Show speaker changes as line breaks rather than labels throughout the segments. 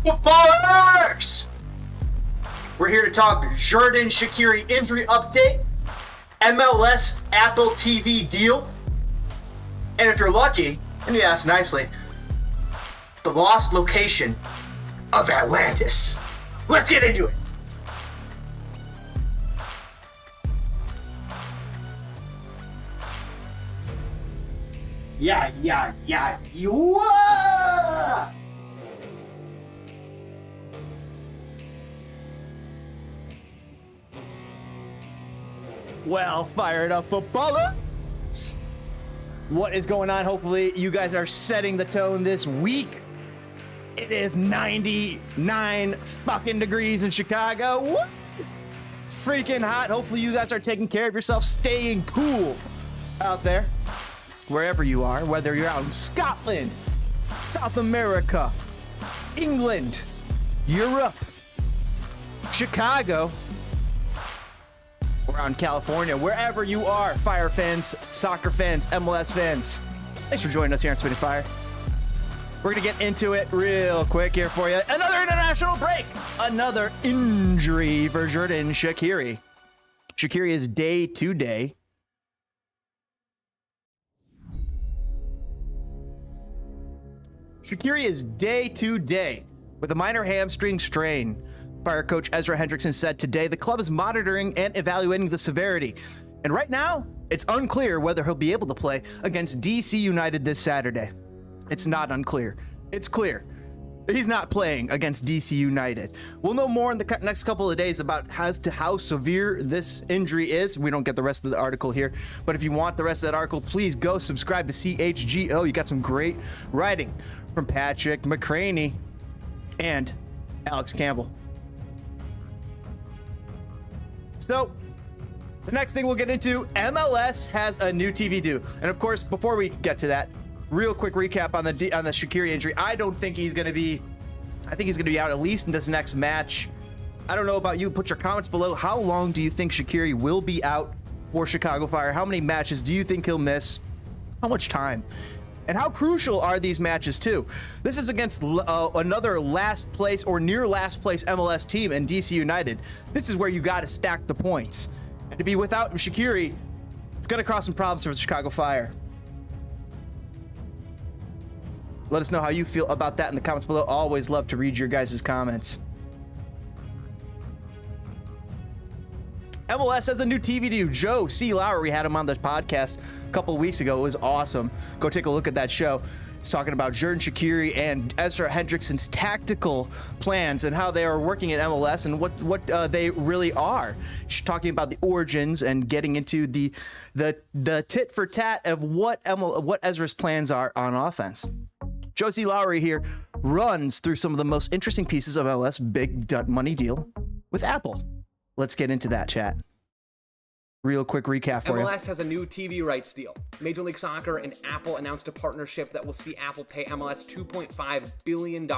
Footballers! We're here to talk Xherdan Shaqiri injury update, MLS Apple TV deal, and if you're lucky, and you ask nicely, the lost location of Atlantis. Let's get into it. Yeah. Well, fired up footballers. What is going on? Hopefully you guys are setting the tone this week. It is 99 fucking degrees in Chicago. What? It's freaking hot. Hopefully you guys are taking care of yourself, staying cool out there, wherever you are, whether you're out in Scotland, South America, England, Europe, Chicago, or out in California, wherever you are, Fire fans, soccer fans, MLS fans. Thanks for joining us here on Spitting Fire. We're going to get into it real quick here for you. Another international break. Another injury for Xherdan Shaqiri. Shaqiri is day to day. Shaqiri is day to day with a minor hamstring strain. Fire coach Ezra Hendrickson said today the club is monitoring and evaluating the severity. And right now, it's unclear whether he'll be able to play against DC United this Saturday. It's not unclear. It's clear. He's not playing against DC United. We'll know more in the next couple of days about as to how severe this injury is. We don't get the rest of the article here, but if you want the rest of that article, please go subscribe to CHGO. You got some great writing from Patrick McCraney and Alex Campbell. So, the next thing we'll get into, MLS has a new TV deal. And of course, before we get to that, real quick recap on the Shaqiri injury. I think he's going to be out at least in this next match. I don't know about you. Put your comments below. How long do you think Shaqiri will be out for Chicago Fire? How many matches do you think he'll miss? How much time? And how crucial are these matches too? This is against another last place or near last place MLS team in DC United. This is where you got to stack the points. And to be without Shaqiri, it's going to cause some problems for the Chicago Fire. Let us know how you feel about that in the comments below. Always love to read your guys' comments. MLS has a new TV deal. Joe C. Lowry had him on the podcast a couple of weeks ago. It was awesome. Go take a look at that show. He's talking about Xherdan Shaqiri and Ezra Hendrickson's tactical plans and how they are working at MLS and what they really are. She's talking about the origins and getting into the tit for tat of what Ezra's plans are on offense. Joe C. Lowry here runs through some of the most interesting pieces of MLS big money deal with Apple. Let's get into that, chat. Real quick recap for you.
MLS has a new TV rights deal. Major League Soccer and Apple announced a partnership that will see Apple pay MLS $2.5 billion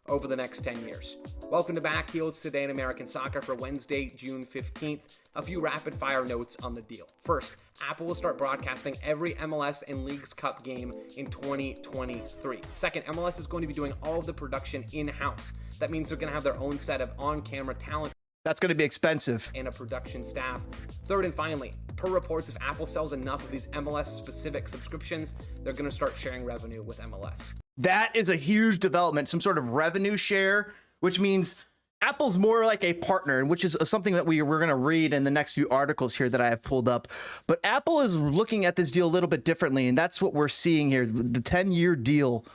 over the next 10 years. Welcome to Back Heels Today in American Soccer for Wednesday, June 15th. A few rapid fire notes on the deal. First, Apple will start broadcasting every MLS and Leagues Cup game in 2023. Second, MLS is going to be doing all of the production in-house. That means they're going to have their own set of on-camera talent.
That's going to be expensive.
And a production staff. Third and finally, per reports, if Apple sells enough of these MLS-specific subscriptions, they're going to start sharing revenue with MLS.
That is a huge development, some sort of revenue share, which means Apple's more like a partner, which is something that we're going to read in the next few articles here that I have pulled up. But Apple is looking at this deal a little bit differently, and that's what we're seeing here. The 10-year deal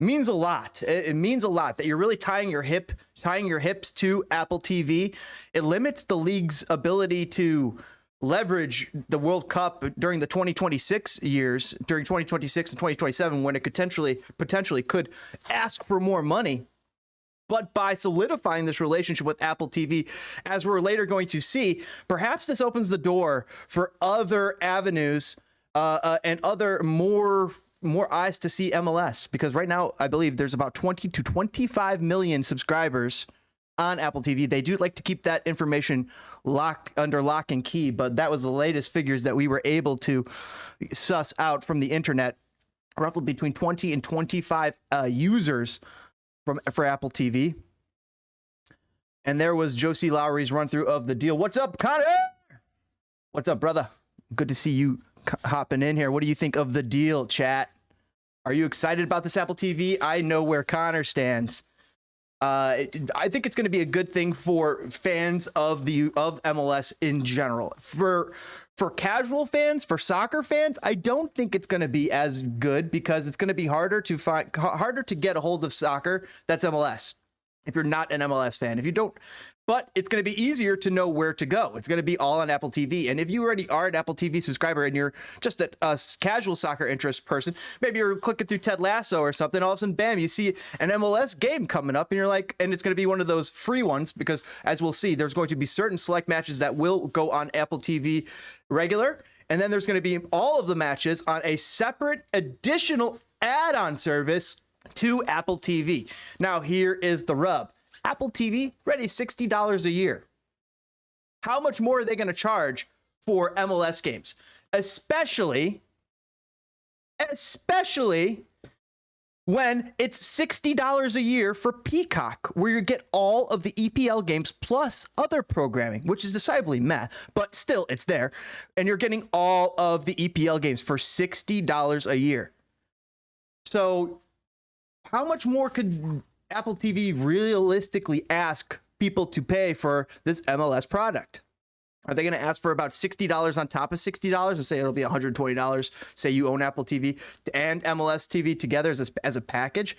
means a lot. It means a lot that you're really tying your hips to Apple TV. It limits the league's ability to leverage the World Cup during the 2026 years, during 2026 and 2027, when it potentially could ask for more money. But by solidifying this relationship with Apple TV, as we're later going to see, perhaps this opens the door for other avenues and other more eyes to see MLS, because right now I believe there's about 20 to 25 million subscribers on Apple TV. They do like to keep that information under lock and key, but that was the latest figures that we were able to suss out from the internet. Roughly between 20 and 25 users for Apple TV. And there was Josie Lowry's run through of the deal. What's up, Connor? What's up, brother? Good to see you hopping in here. What do you think of the deal, chat? Are you excited about this Apple TV? I know where Connor stands. I think it's going to be a good thing for fans of MLS in general. For casual fans, for soccer fans, I don't think it's going to be as good because it's going to be harder to get a hold of soccer that's MLS. If you're not an MLS fan, but it's going to be easier to know where to go. It's going to be all on Apple TV. And if you already are an Apple TV subscriber and you're just a casual soccer interest person, maybe you're clicking through Ted Lasso or something, all of a sudden, bam, you see an MLS game coming up and you're like, and it's going to be one of those free ones because as we'll see, there's going to be certain select matches that will go on Apple TV regular. And then there's going to be all of the matches on a separate additional add-on service to Apple TV. Now, here is the rub. Apple TV, ready $60 a year. How much more are they going to charge for MLS games? Especially when it's $60 a year for Peacock, where you get all of the EPL games plus other programming, which is decidedly meh, but still it's there. And you're getting all of the EPL games for $60 a year. So how much more could Apple TV realistically ask people to pay for this MLS product? Are they going to ask for about $60 on top of $60 and say it'll be $120? Say you own Apple TV and MLS TV together as a package?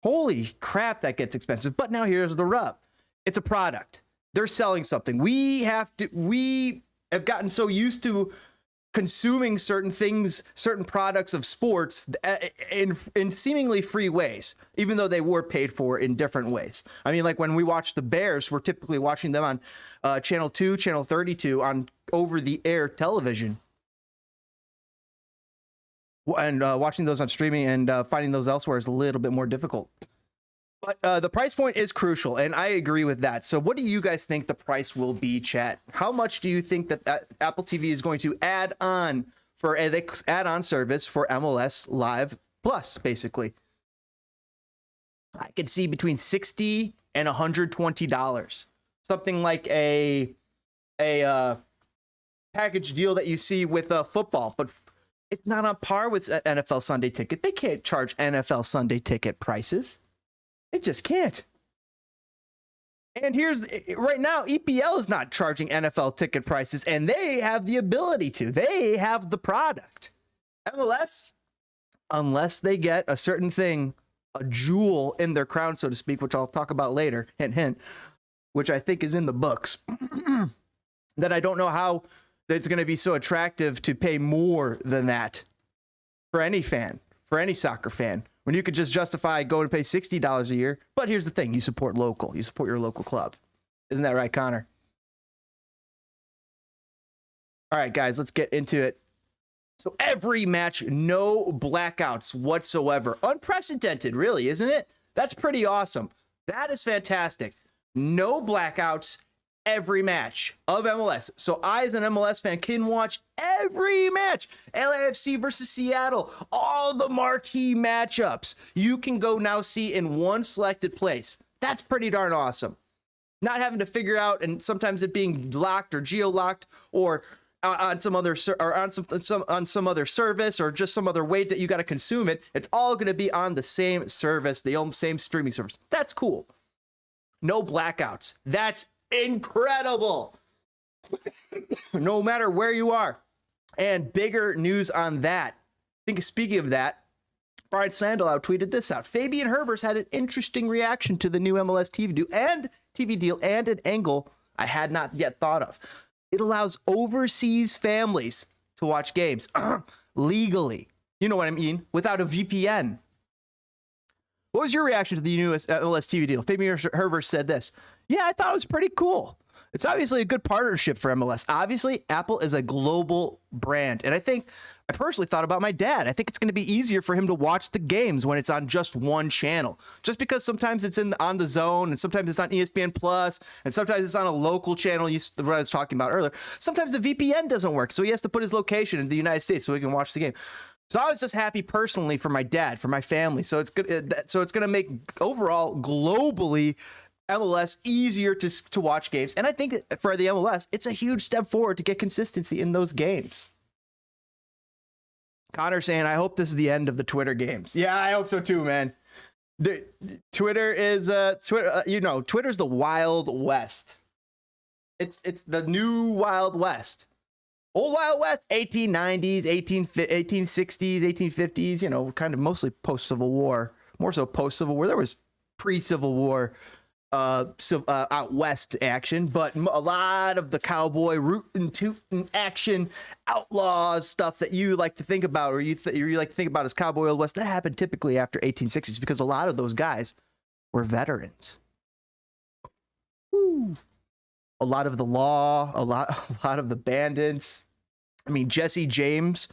Holy crap, that gets expensive. But now here's the rub. It's a product. They're selling something. We have gotten so used to consuming certain things, certain products of sports in seemingly free ways, even though they were paid for in different ways. I mean, like when we watch the Bears, we're typically watching them on channel 2, channel 32 on over-the-air television. And watching those on streaming and finding those elsewhere is a little bit more difficult. But the price point is crucial, and I agree with that. So what do you guys think the price will be, chat? How much do you think that Apple TV is going to add on for an add-on service for MLS Live Plus, basically? I could see between $60 and $120. Something like a package deal that you see with football, but it's not on par with NFL Sunday Ticket. They can't charge NFL Sunday Ticket prices. It just can't. And right now, EPL is not charging NFL ticket prices, and they have the ability to. They have the product. MLS, unless they get a certain thing, a jewel in their crown, so to speak, which I'll talk about later, hint, hint, which I think is in the books, that I don't know how it's going to be so attractive to pay more than that for any fan, for any soccer fan, when you could just justify going to pay $60 a year. But here's the thing. You support local. You support your local club. Isn't that right, Connor? All right, guys, let's get into it. So every match, no blackouts whatsoever. Unprecedented, really, isn't it? That's pretty awesome. That is fantastic. No blackouts every match of MLS. So I, as an MLS fan, can watch every match. LAFC versus Seattle, all the marquee matchups you can go now see in one selected place. That's pretty darn awesome. Not having to figure out, and sometimes it being locked or geo-locked or on some other on some other service or just some other way that you got to consume it. It's all going to be on the same service, the same streaming service. That's cool. No blackouts. That's incredible. No matter where you are. And bigger news on that. I think speaking of that, Brian Sandelau tweeted this out. Fabian Herbers had an interesting reaction to the new MLS TV deal and an angle I had not yet thought of. It allows overseas families to watch games legally. You know what I mean? Without a VPN. What was your reaction to the new MLS TV deal? Fabian Herbers said this. Yeah, I thought it was pretty cool. It's obviously a good partnership for MLS. Obviously, Apple is a global brand. And I personally thought about my dad. I think it's going to be easier for him to watch the games when it's on just one channel. Just because sometimes it's on the Zone, and sometimes it's on ESPN Plus, and sometimes it's on a local channel, what I was talking about earlier. Sometimes the VPN doesn't work, so he has to put his location in the United States so he can watch the game. So I was just happy personally for my dad, for my family. So it's good. So it's going to make overall globally MLS easier to watch games. And I think for the MLS, it's a huge step forward to get consistency in those games. Connor saying, I hope this is the end of the Twitter games. Yeah, I hope so too, man. Twitter is Twitter's the Wild West. It's the new Wild West. Old Wild West, 1890s, 1860s, 1850s, you know, kind of mostly post-Civil War, more so post-Civil War. There was pre-Civil War out west action, but a lot of the cowboy rootin' tootin' action, outlaws stuff that you like to think about, or you like to think about as cowboy Old West, that happened typically after 1860s because a lot of those guys were veterans. Woo. A lot of the law, a lot of the bandits. I mean, Jesse James,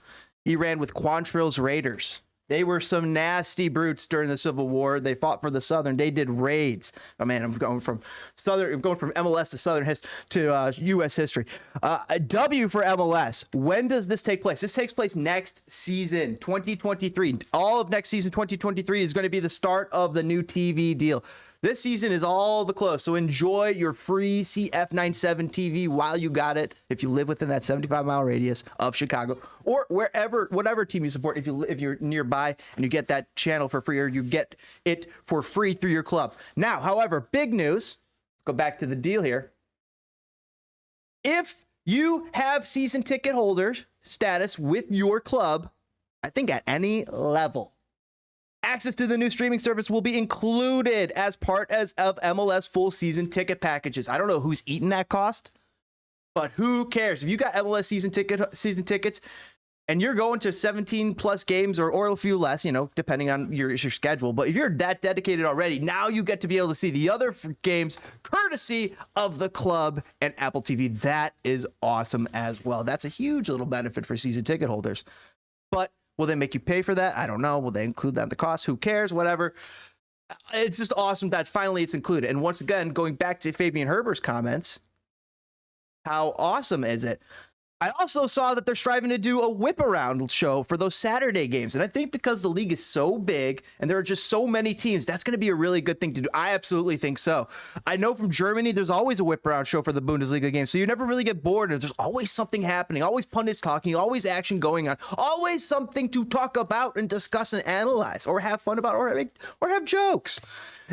he ran with Quantrill's Raiders. They were some nasty brutes during the Civil War. They fought for the Southern. They did raids. Oh man, I'm going from MLS to Southern to U.S. history. A W for MLS. When does this take place? This takes place next season, 2023. All of next season, 2023, is going to be the start of the new TV deal. This season is all the close, so enjoy your free CF97 TV while you got it. If you live within that 75-mile radius of Chicago, or whatever team you support, if you're nearby and you get that channel for free, or you get it for free through your club. Now, however, big news. Let's go back to the deal here. If you have season ticket holder status with your club, I think at any level, access to the new streaming service will be included as part of MLS full season ticket packages. I don't know who's eating that cost, but who cares? If you got MLS season tickets and you're going to 17 plus games or a few less, you know, depending on your schedule, but if you're that dedicated already, now you get to be able to see the other games courtesy of the club and Apple TV. That is awesome as well. That's a huge little benefit for season ticket holders. But will they make you pay for that? I don't know. Will they include that in the cost? Who cares? Whatever. It's just awesome that finally it's included. And once again, going back to Fabian Herber's comments, how awesome is it? I also saw that they're striving to do a whip around show for those Saturday games. And I think because the league is so big and there are just so many teams, that's going to be a really good thing to do. I absolutely think so. I know from Germany, there's always a whip around show for the Bundesliga games. So you never really get bored. There's always something happening, always pundits talking, always action going on, always something to talk about and discuss and analyze or have fun about or have jokes.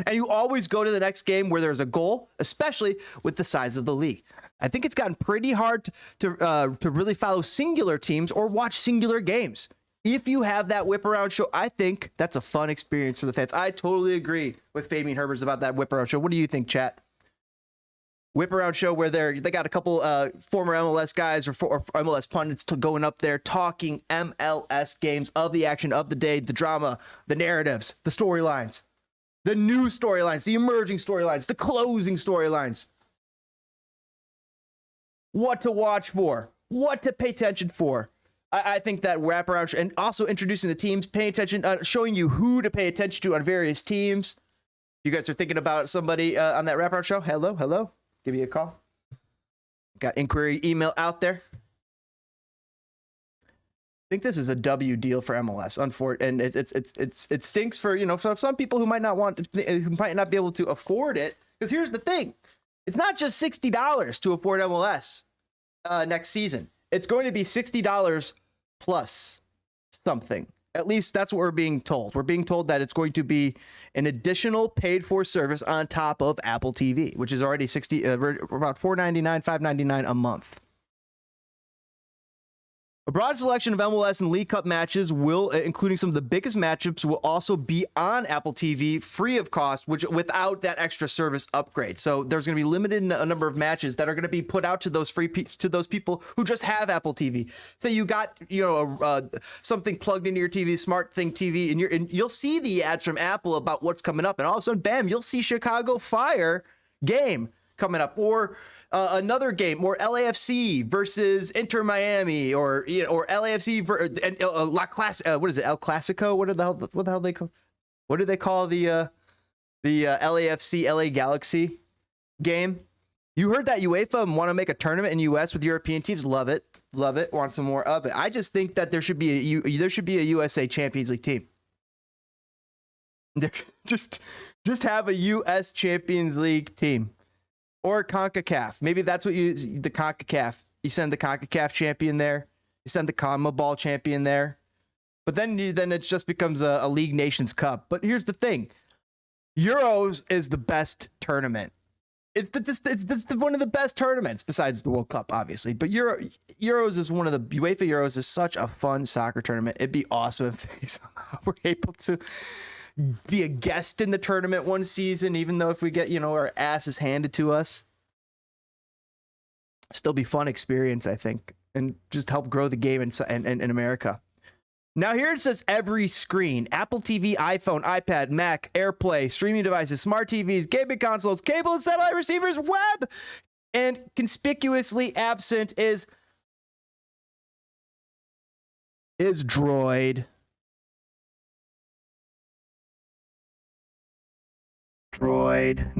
And you always go to the next game where there's a goal, especially with the size of the league. I think it's gotten pretty hard to really follow singular teams or watch singular games. If you have that whip around show, I think that's a fun experience for the fans. I totally agree with Fabian Herbers about that whip around show. What do you think, chat? Whip around show where they got a couple former MLS guys or MLS pundits going up there talking MLS games of the action of the day, the drama, the narratives, the storylines, the new storylines, the emerging storylines, the closing storylines. What to watch for, what to pay attention for. I think that wraparound and also introducing the teams, paying attention, showing you who to pay attention to on various teams. You guys are thinking about somebody on that wraparound show? Hello. Give you a call. Got inquiry email out there. I think this is a W deal for MLS. And it stinks for, you know, for some people who might not who might not be able to afford it. Because here's the thing. It's not just $60 to afford MLS next season. It's going to be $60 plus something. At least that's what we're being told. We're being told that it's going to be an additional paid-for service on top of Apple TV, which is already about $4.99, $5.99 a month. A broad selection of MLS and League Cup matches will, including some of the biggest matchups, will also be on Apple TV free of cost, which without that extra service upgrade. So there's going to be limited a number of matches that are going to be put out to those those people who just have Apple TV. Say you got something plugged into your TV, smart thing TV, and you'll see the ads from Apple about what's coming up, and all of a sudden, bam, you'll see Chicago Fire game coming up, or another game, or LAFC versus Inter Miami, or LAFC and La Clasico. What is it? El Clasico? What the hell they call? What do they call the LAFC LA Galaxy game? You heard that UEFA want to make a tournament in US with European teams. Love it. Love it. Want some more of it. I just think that there should be a USA Champions League team. Just have a US Champions League team or CONCACAF. Maybe that's what the CONCACAF. You send the CONCACAF champion there. You send the CONMEBOL champion there. But then it just becomes a League Nations Cup. But here's the thing. Euros is the best tournament. It's one of the best tournaments besides the World Cup, obviously. But Euros is one of the UEFA Euros is such a fun soccer tournament. It'd be awesome if they somehow were able to be a guest in the tournament one season, even though if we get, our asses handed to us. Still be fun experience, I think, and just help grow the game in America. Now here it says every screen: Apple TV, iPhone, iPad, Mac, AirPlay, streaming devices, smart TVs, gaming consoles, cable and satellite receivers, web. And conspicuously absent is Droid. Droid,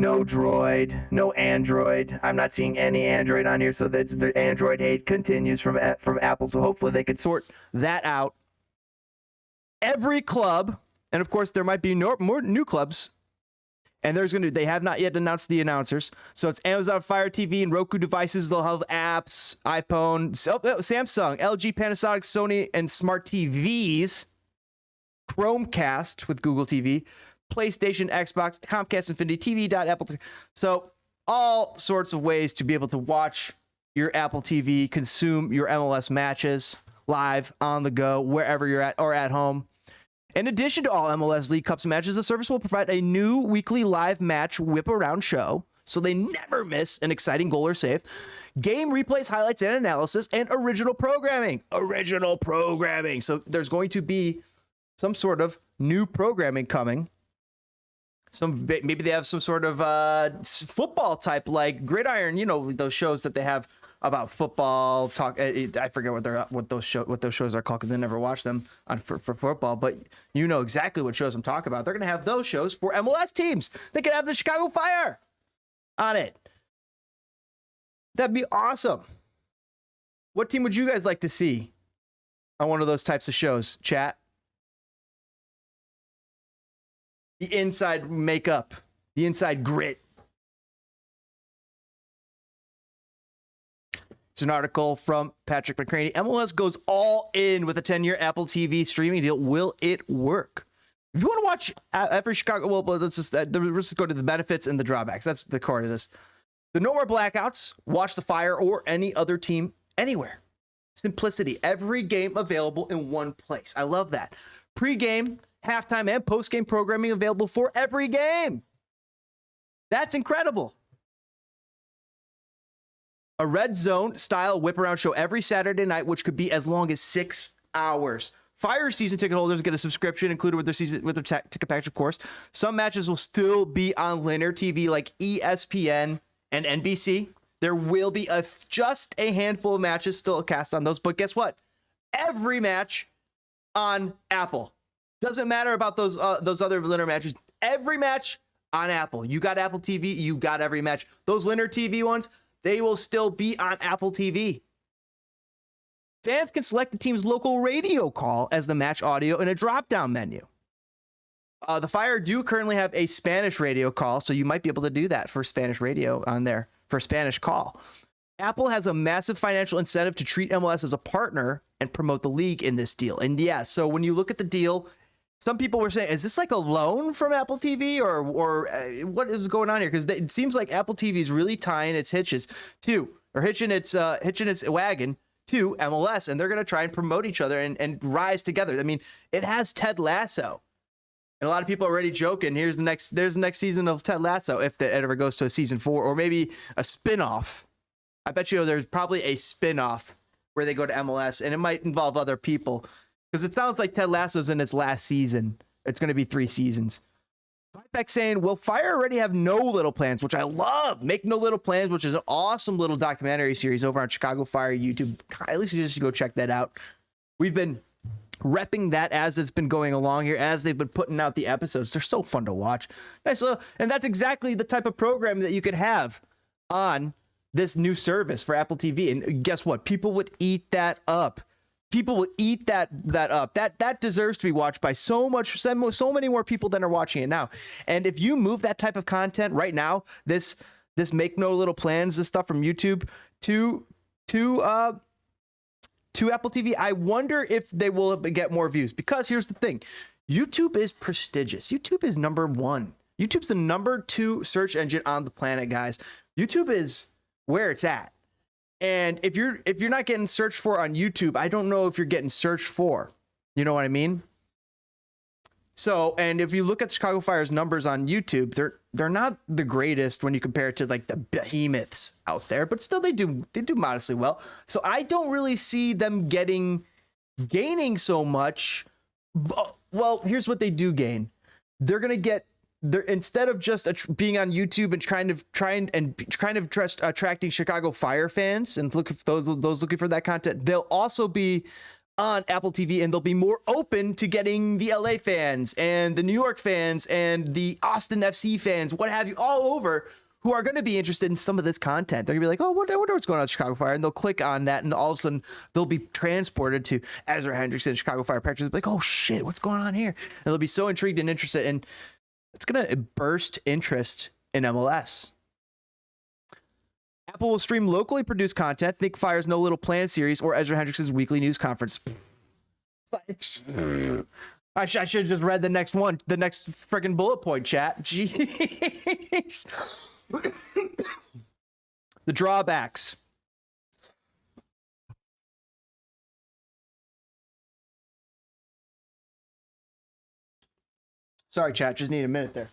no Android. I'm not seeing any Android on here, so that's the Android hate continues from Apple. So hopefully they could sort that out. Every club, and of course there might be more new clubs, and they have not yet announced the announcers. So it's Amazon Fire TV and Roku devices. They'll have apps, iPhone, Samsung, LG, Panasonic, Sony, and smart TVs. Chromecast with Google TV. PlayStation, Xbox, Comcast, Infinity, TV.Apple. So all sorts of ways to be able to watch your Apple TV, consume your MLS matches live, on the go, wherever you're at or at home. In addition to all MLS League Cups matches, the service will provide a new weekly live match whip-around show, so they never miss an exciting goal or save, game replays, highlights, and analysis, and original programming. So there's going to be some sort of new programming coming. Maybe they have some sort of football type, like Gridiron, those shows that they have about football talk. I forget what those shows are called because I never watched them for football, but you know exactly what shows I'm talking about. They're going to have those shows for MLS teams. They could have the Chicago Fire on it. That'd be awesome. What team would you guys like to see on one of those types of shows, chat? The inside makeup, the inside grit. It's an article from Patrick McCraney. MLS goes all in with a 10-year Apple TV streaming deal. Will it work? If you want to watch every Chicago, let's just go to the benefits and the drawbacks. That's the core of this. The no more blackouts. Watch the Fire or any other team anywhere. Simplicity. Every game available in one place. I love that. Pre-game, halftime, and post-game programming available for every game. That's incredible. A red zone style whip around show every Saturday night, which could be as long as 6 hours. Fire season ticket holders get a subscription included with their ticket package, of course. Some matches will still be on linear TV like ESPN and NBC. There will be just a handful of matches still cast on those, but guess what? Every match on Apple. Doesn't matter about those other linear matches. Every match on Apple. You got Apple TV, you got every match. Those linear TV ones, they will still be on Apple TV. Fans can select the team's local radio call as the match audio in a drop-down menu. The Fire do currently have a Spanish radio call, so you might be able to do that for Spanish radio on there, for Spanish call. Apple has a massive financial incentive to treat MLS as a partner and promote the league in this deal. And yeah, so when you look at the deal, some people were saying, is this like a loan from Apple TV or what is going on here? Because it seems like Apple TV is really tying its hitches hitching its wagon to MLS, and they're going to try and promote each other and rise together. I mean, it has Ted Lasso, and a lot of people are already joking. There's the next season of Ted Lasso if it ever goes to a season 4, or maybe a spinoff. I bet you there's probably a spinoff where they go to MLS, and it might involve other people. Because it sounds like Ted Lasso's in its last season. It's going to be 3 seasons. Back saying, will Fire already have No Little Plans, which I love. Make No Little Plans, which is an awesome little documentary series over on Chicago Fire YouTube. At least you just go check that out. We've been repping that as it's been going along here, as they've been putting out the episodes. They're so fun to watch. Nice little, and that's exactly the type of program that you could have on this new service for Apple TV. And guess what? People would eat that up. People will eat that up. That deserves to be watched by so many more people than are watching it now. And if you move that type of content right now, this make no little plans, this stuff from YouTube to Apple TV, I wonder if they will get more views. Because here's the thing, YouTube is prestigious. YouTube is number one. YouTube's the number 2 search engine on the planet, guys. YouTube is where it's at. And if you're not getting searched for on YouTube, I don't know if you're getting searched for. You know what I mean? So, and if you look at Chicago Fire's numbers on YouTube, they're not the greatest when you compare it to like the behemoths out there, but still they do modestly well. So I don't really see them gaining so much. Well, here's what they do gain. They're going to get instead of just being on YouTube and attracting Chicago Fire fans and look for those looking for that content, they'll also be on Apple TV, and they'll be more open to getting the LA fans and the New York fans and the Austin FC fans, what have you, all over, who are going to be interested in some of this content. They're gonna be like, oh, I wonder what's going on with Chicago Fire, and they'll click on that, and all of a sudden they'll be transported to Ezra Hendrickson, Chicago Fire practice, like, oh shit, what's going on here? And they'll be so intrigued and interested, and it's going to burst interest in MLS. Apple will stream locally produced content. Think Fire's No Little Plan series or Ezra Hendrickson's weekly news conference. I should have just read the next one, the next freaking bullet point, chat. Jeez. The drawbacks. Sorry, chat. Just need a minute there.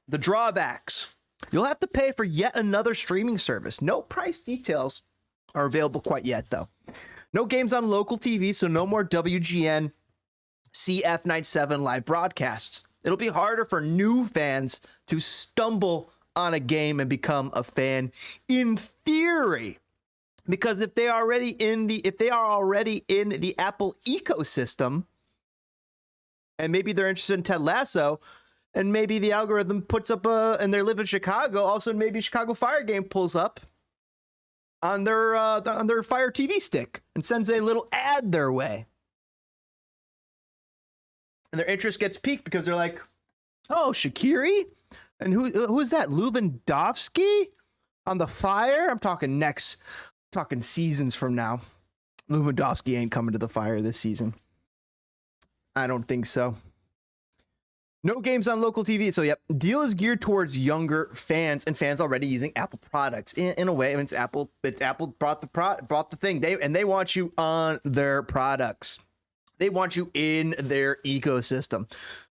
The drawbacks. You'll have to pay for yet another streaming service. No price details are available quite yet, though. No games on local TV, so no more WGN CF97 live broadcasts. It'll be harder for new fans to stumble on a game and become a fan in theory. Because if they are already in the Apple ecosystem, and maybe they're interested in Ted Lasso, and maybe the algorithm puts up and they live in Chicago, all of a sudden maybe Chicago Fire game pulls up on their Fire TV stick and sends a little ad their way. And their interest gets piqued because they're like, oh, Shaqiri? And who is that? Lewandowski on the Fire? I'm talking seasons from now. Lewandowski ain't coming to the Fire this season. I don't think so. No games on local TV. So, yep, deal is geared towards younger fans and fans already using Apple products. In a way, I mean, it's Apple brought the thing. They want you on their products. They want you in their ecosystem.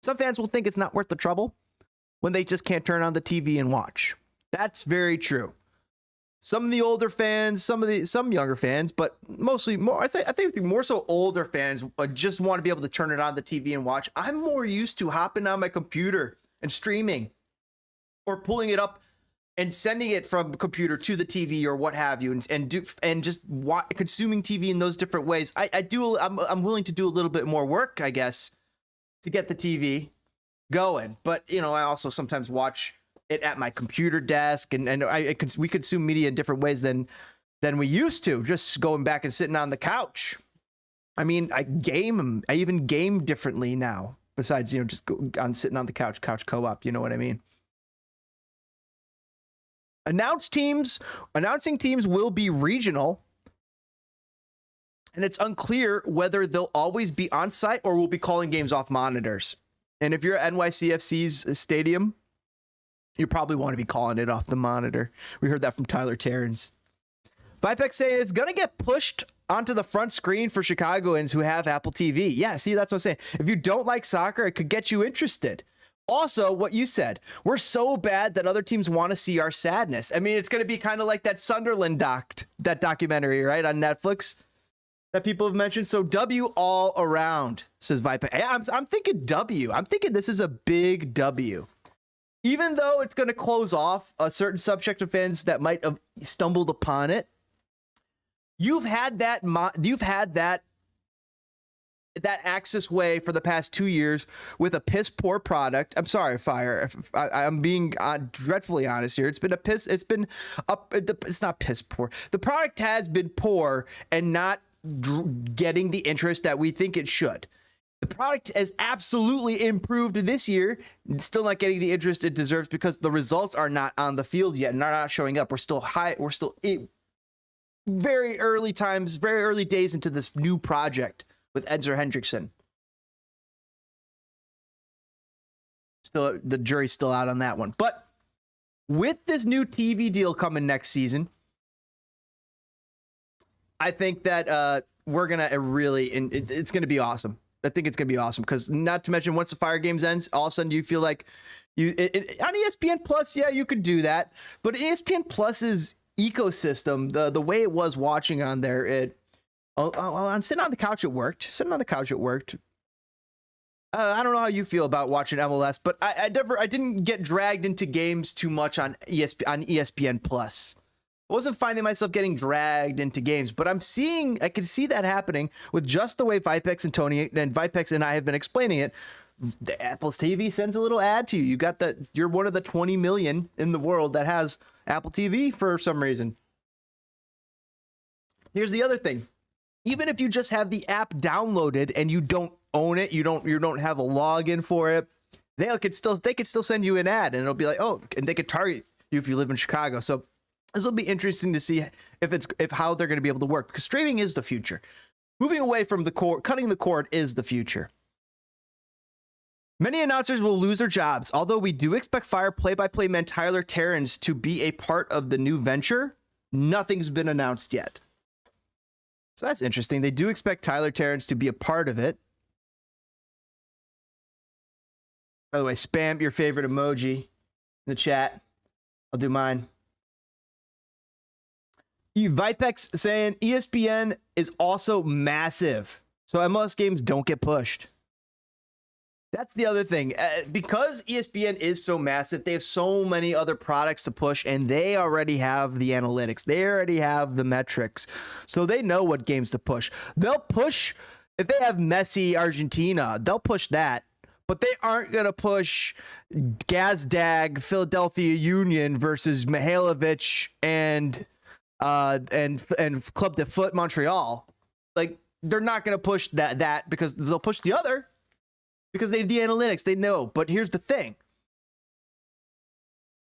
Some fans will think it's not worth the trouble when they just can't turn on the TV and watch. That's very true. Some of the older fans, some younger fans, but mostly more. I think more so older fans just want to be able to turn it on the TV and watch. I'm more used to hopping on my computer and streaming, or pulling it up and sending it from the computer to the TV or what have you, and just consuming TV in those different ways. I'm willing to do a little bit more work, I guess, to get the TV going. But I also sometimes watch it at my computer desk, and we consume media in different ways than we used to, just going back and sitting on the couch. I mean, I even game differently now, besides just sitting on the couch co-op, you know what I mean? Announcing teams will be regional, and it's unclear whether they'll always be on site or will be calling games off monitors. And if you're at NYCFC's stadium, you probably want to be calling it off the monitor. We heard that from Tyler Terrence. Vipex saying it's going to get pushed onto the front screen for Chicagoans who have Apple TV. Yeah, see, that's what I'm saying. If you don't like soccer, it could get you interested. Also, what you said, we're so bad that other teams want to see our sadness. I mean, it's going to be kind of like that Sunderland that documentary, right, on Netflix that people have mentioned. So W all around, says Vipex. Hey, I'm thinking W. I'm thinking this is a big W. Even though it's going to close off a certain subject of fans that might have stumbled upon it, you've had that that Axis way for the past 2 years with a piss poor product. I'm sorry, Fire. I'm being dreadfully honest here. It's been it's not piss poor. The product has been poor and not getting the interest that we think it should. The product has absolutely improved this year. It's still not getting the interest it deserves because the results are not on the field yet and are not showing up. We're still very early times, very early days into this new project with Edzer Hendrickson. Still, the jury's still out on that one. But with this new TV deal coming next season, I think that we're going to really, it's going to be awesome. I think it's going to be awesome because not to mention once the Fire Games ends, all of a sudden you feel like on ESPN Plus, yeah, you could do that. But ESPN Plus's ecosystem, the way it was watching on there, I'm sitting on the couch, it worked. I don't know how you feel about watching MLS, but I didn't get dragged into games too much on ESPN Plus. I wasn't finding myself getting dragged into games, but I can see that happening with just the way Vipex and I have been explaining it. The Apple's TV sends a little ad to you. You're one of the 20 million in the world that has Apple TV for some reason. Here's the other thing. Even if you just have the app downloaded and you don't own it, you don't have a login for it, they could still send you an ad and it'll be like, oh, and they could target you if you live in Chicago. So this will be interesting to see if how they're going to be able to work because streaming is the future. Moving away from the cord, cutting the cord is the future. Many announcers will lose their jobs, although we do expect Fire play-by-play man Tyler Terrence to be a part of the new venture. Nothing's been announced yet. So that's interesting. They do expect Tyler Terrence to be a part of it. By the way, spam your favorite emoji in the chat. I'll do mine. Vipex saying ESPN is also massive, so MLS games don't get pushed. That's the other thing. Because ESPN is so massive, they have so many other products to push, and they already have the analytics. They already have the metrics. So they know what games to push. They'll push, if they have Messi, Argentina, they'll push that. But they aren't going to push Gazdag, Philadelphia Union versus Mihailovic and Club de Foot Montreal. Like, they're not going to push that because they'll push the other. Because they have the analytics, they know. But here's the thing.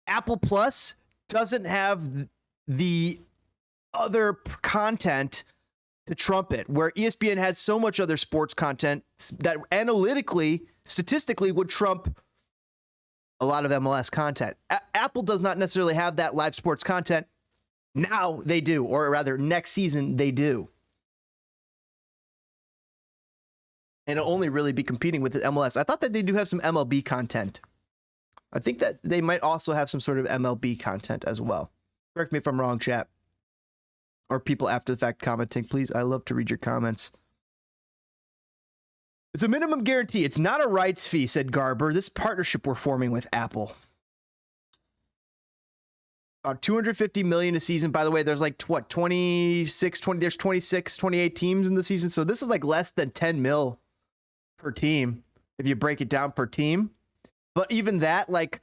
Apple Plus doesn't have the other content to trump it, where ESPN has so much other sports content that analytically, statistically would trump a lot of MLS content. Apple does not necessarily have that live sports content. Now they do, or rather next season they do. And it'll only really be competing with the MLS. I thought that they do have some MLB content. I think that they might also have some sort of MLB content as well. Correct me if I'm wrong, chat. Or people after the fact commenting. Please, I love to read your comments. It's a minimum guarantee. It's not a rights fee, said Garber. This partnership we're forming with Apple. $250 million a season. By the way, there's like what, 26, 28 teams in the season. So this is like less than 10 mil per team if you break it down per team. But even that, like,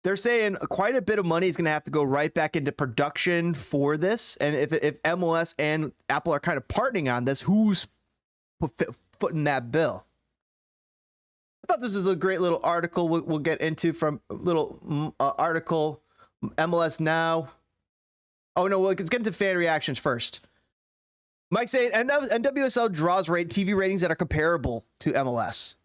they're saying quite a bit of money is going to have to go right back into production for this. And if MLS and Apple are kind of partnering on this, who's footing that bill? I thought this was a great little article we'll get into from a little article, MLS Now. Oh, no, let's get into fan reactions first. Mike saying NWSL draws TV ratings that are comparable to MLS.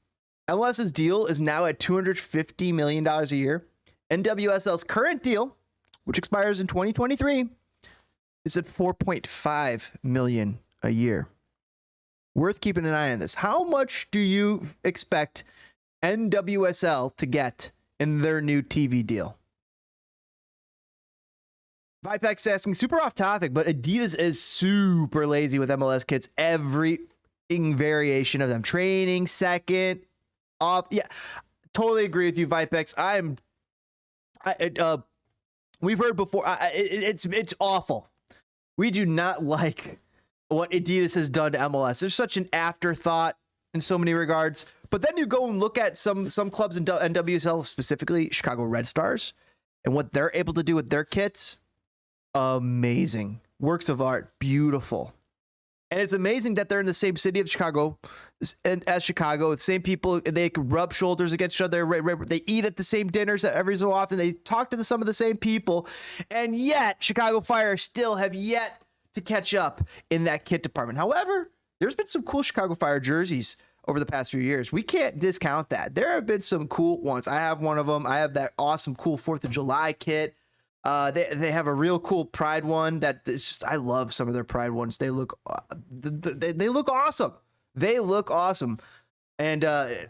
MLS's deal is now at $250 million a year. NWSL's current deal, which expires in 2023, is at $4.5 million a year. Worth keeping an eye on this. How much do you expect NWSL to get in their new TV deal? Vipex asking, super off topic, but Adidas is super lazy with MLS kits. Every variation of them. Training, second, off. Yeah, totally agree with you, Vipex. We've heard before. It's awful. We do not like what Adidas has done to MLS. There's such an afterthought. in so many regards. But then you go and look at some clubs in NWSL, specifically Chicago Red Stars, and what they're able to do with their kits. Amazing. Works of art. Beautiful. And it's amazing that they're in the same city of Chicago as Chicago. The same people, they can rub shoulders against each other. They eat at the same dinners every so often. They talk to some of the same people. And yet, Chicago Fire still have yet to catch up in that kit department. However, there's been some cool Chicago Fire jerseys over the past few years. We can't discount that. There have been some cool ones. I have one of them. I have that awesome, cool 4th of July kit. They have a real cool Pride one that it's just, I love some of their Pride ones. They look they look awesome. They look awesome. And also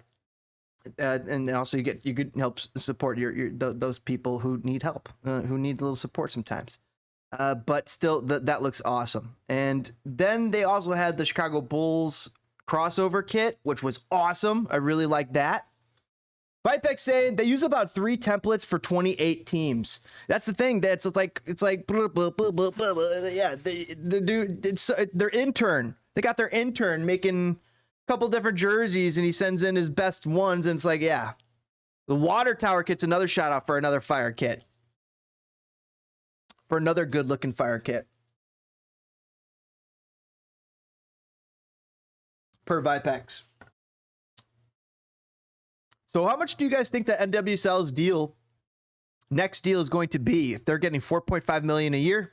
you could help support those people who need help, who need a little support sometimes. But still that looks awesome. And then they also had the Chicago Bulls crossover kit, which was awesome. I really like that. Vipex saying they use about 3 templates for 28 teams. That's the thing. That's blah, blah, blah, blah, blah. Yeah, their intern. They got their intern making a couple different jerseys, and he sends in his best ones, and it's like, yeah. The water tower kit's another shout out for another fire kit. For another good looking fire kit. Per Vipex. So how much do you guys think that NWSL's next deal is going to be? If they're getting $4.5 million a year,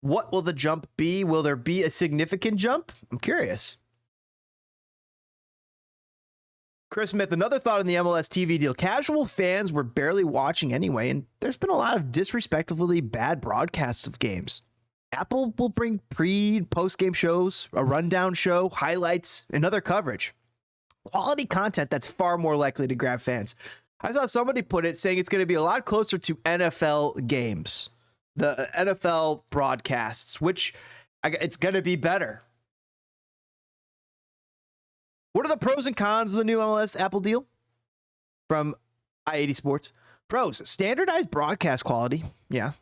what will the jump be? Will there be a significant jump? I'm curious. Chris Smith, another thought on the MLS TV deal. Casual fans were barely watching anyway, and there's been a lot of disrespectfully bad broadcasts of games. Apple will bring post-game shows, a rundown show, highlights, and other coverage. Quality content that's far more likely to grab fans. I saw somebody put it saying it's going to be a lot closer to NFL games, the NFL broadcasts, which it's going to be better. What are the pros and cons of the new MLS Apple deal? From I-80 Sports. Pros, standardized broadcast quality. Yeah.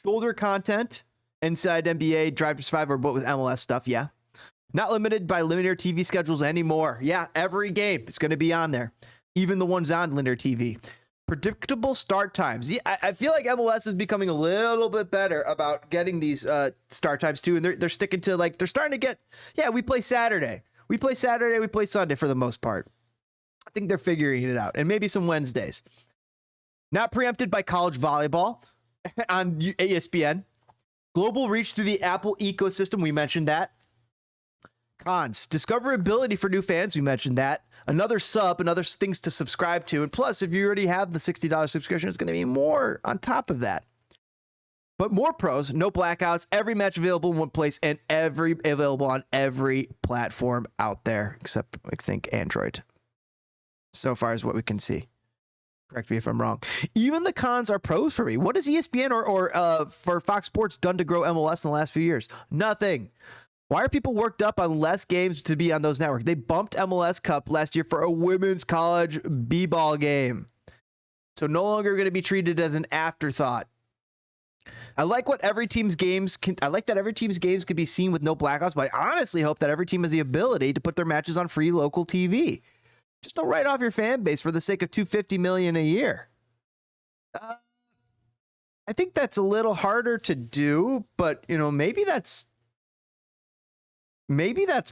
Shoulder content, inside NBA, Drive to Survive, but with MLS stuff. Yeah. Not limited by linear TV schedules anymore. Yeah, every game is going to be on there. Even the ones on linear TV. Predictable start times. Yeah, I feel like MLS is becoming a little bit better about getting these start times too. And they're sticking to, like, they're starting to get, yeah, we play Saturday. We play Saturday, we play Sunday for the most part. I think they're figuring it out. And maybe some Wednesdays. Not preempted by college volleyball on ESPN. Global reach through the Apple ecosystem. We mentioned that. Cons, discoverability for new fans. We mentioned that. Another sub and other things to subscribe to. And plus, if you already have the $60 subscription, it's going to be more on top of that. But more pros, no blackouts, every match available in one place, and available on every platform out there, except I think Android. So far as what we can see. Correct me if I'm wrong. Even the cons are pros for me. What has ESPN or for Fox Sports done to grow MLS in the last few years? Nothing. Why are people worked up on less games to be on those networks? They bumped MLS Cup last year for a women's college b-ball game. So no longer going to be treated as an afterthought. I like that every team's games can be seen with no blackouts, but I honestly hope that every team has the ability to put their matches on free local TV. Just don't write off your fan base for the sake of $250 million a year. I think that's a little harder to do, but maybe that's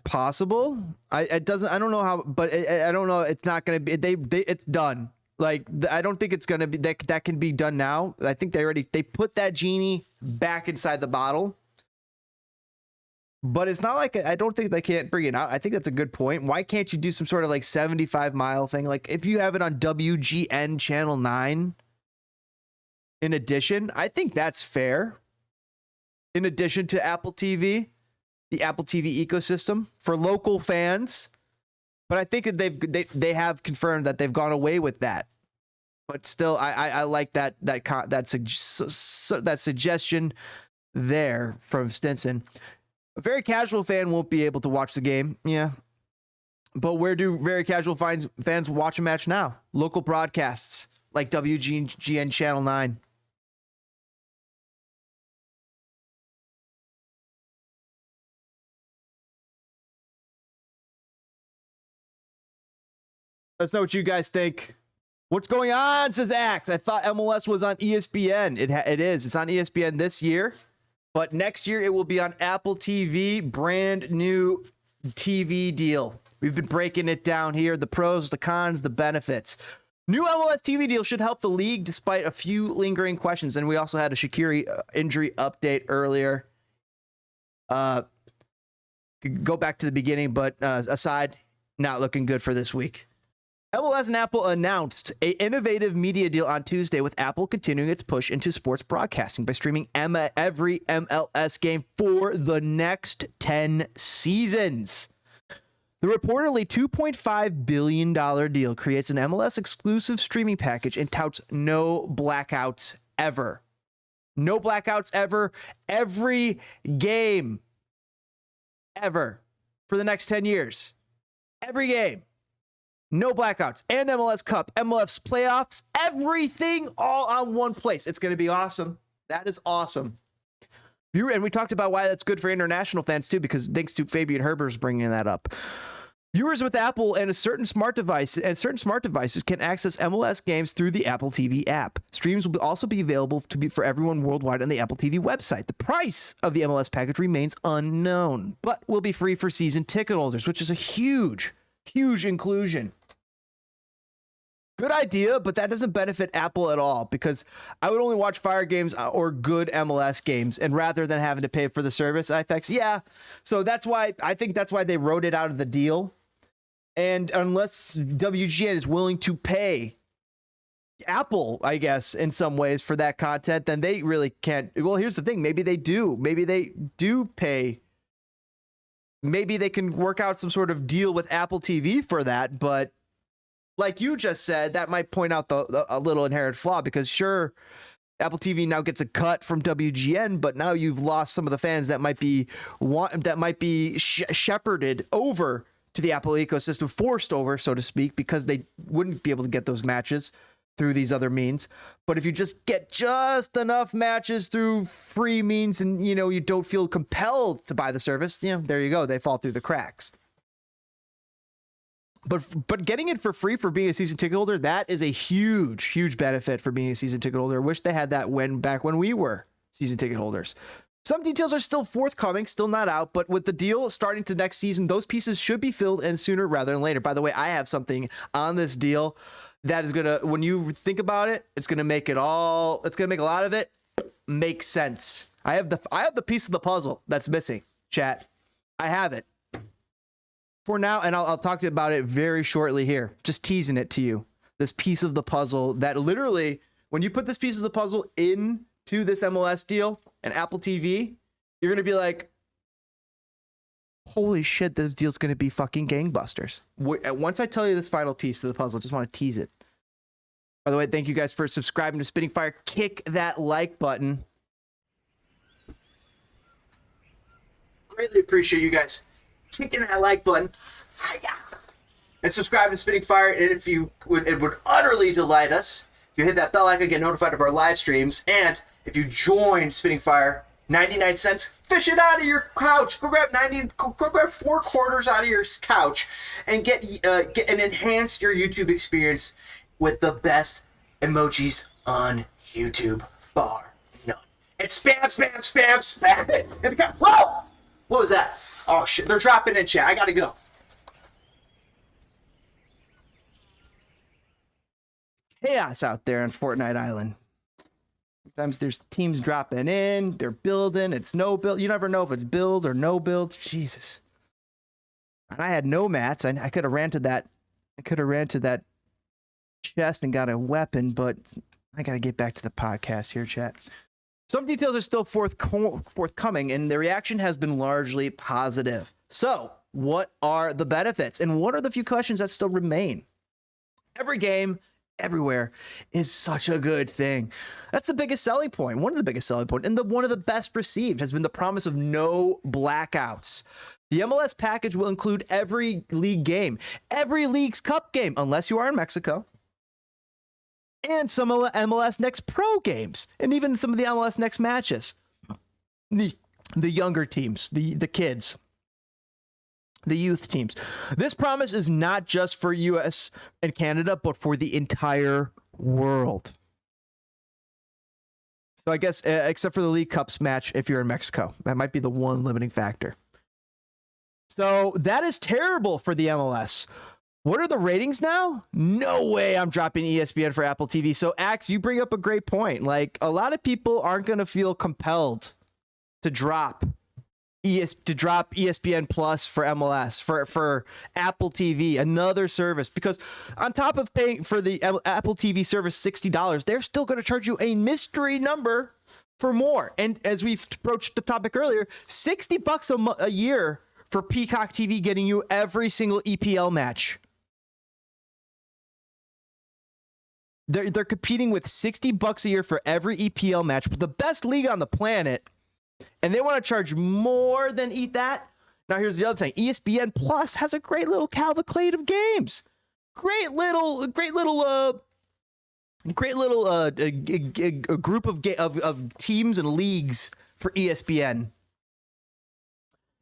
possible. I don't know how, but I don't know. It's not going to be, it's done. Like, I don't think it's going to be, that can be done now. I think they put that genie back inside the bottle, but it's not like, I don't think they can't bring it out. I think that's a good point. Why can't you do some sort of like 75-mile thing? Like if you have it on WGN Channel 9 in addition, I think that's fair. In addition to Apple TV, the Apple TV ecosystem for local fans. But I think that they have confirmed that they've gone away with that. But still, I like that suggestion there from Stinson. A very casual fan won't be able to watch the game. Yeah. But where do very casual fans watch a match now? Local broadcasts like WGN Channel 9. Let us know what you guys think. What's going on, says Axe. I thought MLS was on ESPN. It is. It's on ESPN this year. But next year, it will be on Apple TV. Brand new TV deal. We've been breaking it down here. The pros, the cons, the benefits. New MLS TV deal should help the league despite a few lingering questions. And we also had a Shaqiri injury update earlier. Go back to the beginning, but aside, not looking good for this week. MLS and Apple announced an innovative media deal on Tuesday, with Apple continuing its push into sports broadcasting by streaming every MLS game for the next 10 seasons. The reportedly $2.5 billion deal creates an MLS exclusive streaming package and touts no blackouts ever. No blackouts ever. Every game ever for the next 10 years. Every game. No blackouts. And MLS Cup, MLS playoffs, everything all on one place. It's going to be awesome. That is awesome. And we talked about why that's good for international fans too, because thanks to Fabian Herber's bringing that up. Viewers with Apple and certain smart devices can access MLS games through the Apple TV app. Streams will also be available for everyone worldwide on the Apple TV website. The price of the MLS package remains unknown, but will be free for season ticket holders, which is a huge inclusion. Good idea, but that doesn't benefit Apple at all, because I would only watch Fire games or good MLS games, and rather than having to pay for the service effects. Yeah. So I think that's why they wrote it out of the deal. And unless WGN is willing to pay Apple, I guess, in some ways for that content, then they really can't. Well, here's the thing. Maybe they do. Maybe they do pay. Maybe they can work out some sort of deal with Apple TV for that, but like you just said, that might point out a little inherent flaw, because sure, Apple TV now gets a cut from WGN, but now you've lost some of the fans that might be shepherded over to the Apple ecosystem, forced over, so to speak, because they wouldn't be able to get those matches through these other means. But if you just get just enough matches through free means, and you don't feel compelled to buy the service, there you go, they fall through the cracks. But getting it for free for being a season ticket holder, that is a huge benefit for being a season ticket holder. I wish they had that back when we were season ticket holders. Some details are still forthcoming, still not out, but with the deal starting to next season, those pieces should be filled in sooner rather than later. By the way, I have something on this deal that is gonna, when you think about it, it's gonna make a lot of it make sense. I have the piece of the puzzle that's missing, chat. I have it. For now, and I'll talk to you about it very shortly here. Just teasing it to you. This piece of the puzzle that literally, when you put this piece of the puzzle into this MLS deal and Apple TV, you're going to be like, holy shit, this deal's going to be fucking gangbusters. Once I tell you this final piece of the puzzle, I just want to tease it. By the way, thank you guys for subscribing to Spitting Fire. Kick that like button. Greatly appreciate you guys kicking that like button, and subscribe to Spitting Fire. And if you would, it would utterly delight us if you hit that bell icon, get notified of our live streams. And if you join Spitting Fire, 99 cents, fish it out of your couch. Go grab 4 quarters out of your couch and get and enhance your YouTube experience with the best emojis on YouTube, bar none. And spam it. Whoa! What was that? Oh shit, they're dropping in chat. I gotta go. Chaos out there on Fortnite Island. Sometimes there's teams dropping in, they're building, it's no build. You never know if it's build or no builds. Jesus. And I had no mats. I could have ran to that. Chest and got a weapon, but I gotta get back to the podcast here, chat. Some details are still forthcoming, and the reaction has been largely positive. So, what are the benefits, and what are the few questions that still remain? Every game, everywhere, is such a good thing. That's the biggest selling point, one of the biggest selling points, and one of the best received has been the promise of no blackouts. The MLS package will include every league game, every League's Cup game, unless you are in Mexico, and some MLS Next Pro games, and even some of the MLS Next matches. The younger teams, the kids. the youth teams. This promise is not just for US and Canada, but for the entire world. So I guess, except for the League Cups match, if you're in Mexico, that might be the one limiting factor. So that is terrible for the MLS. What are the ratings now? No way I'm dropping ESPN for Apple TV. So Axe, you bring up a great point. Like, a lot of people aren't going to feel compelled to drop ESPN Plus for MLS, for Apple TV, another service, because on top of paying for the Apple TV service $60, they're still going to charge you a mystery number for more. And as we've approached the topic earlier, $60 a year for Peacock TV, getting you every single EPL match. They're competing with $60 a year for every EPL match with the best league on the planet. And they want to charge more than eat that. Now, here's the other thing. ESPN Plus has a great little cavalcade of games. Great little a group of teams and leagues for ESPN.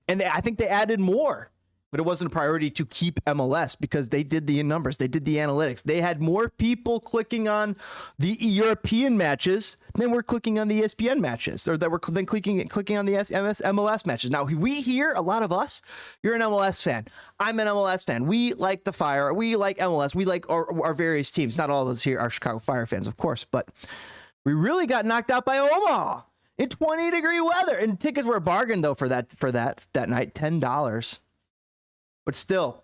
And I think they added more. But it wasn't a priority to keep MLS because they did the numbers. They did the analytics. They had more people clicking on the European matches than were clicking on the ESPN matches, or that were then clicking on the MLS matches. Now, we here, a lot of us, you're an MLS fan. I'm an MLS fan. We like the Fire. We like MLS. We like our various teams. Not all of us here are Chicago Fire fans, of course, but we really got knocked out by Omaha in 20-degree weather. And tickets were a bargain, though, for that night, $10. But still,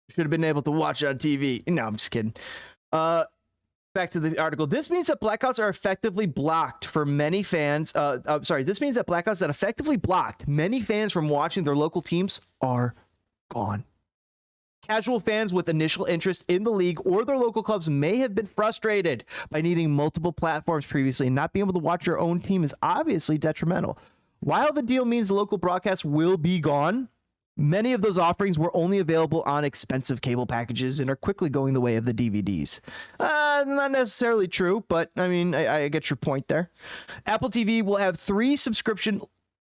should have been able to watch it on TV. No, I'm just kidding. Back to the article. This means that blackouts are effectively blocked for many fans. This means that blackouts that effectively blocked many fans from watching their local teams are gone. Casual fans with initial interest in the league or their local clubs may have been frustrated by needing multiple platforms previously, and not being able to watch your own team is obviously detrimental. While the deal means the local broadcast will be gone, many of those offerings were only available on expensive cable packages and are quickly going the way of the DVDs. Not necessarily true, but I mean, I get your point there. Apple TV will have 3 subscription...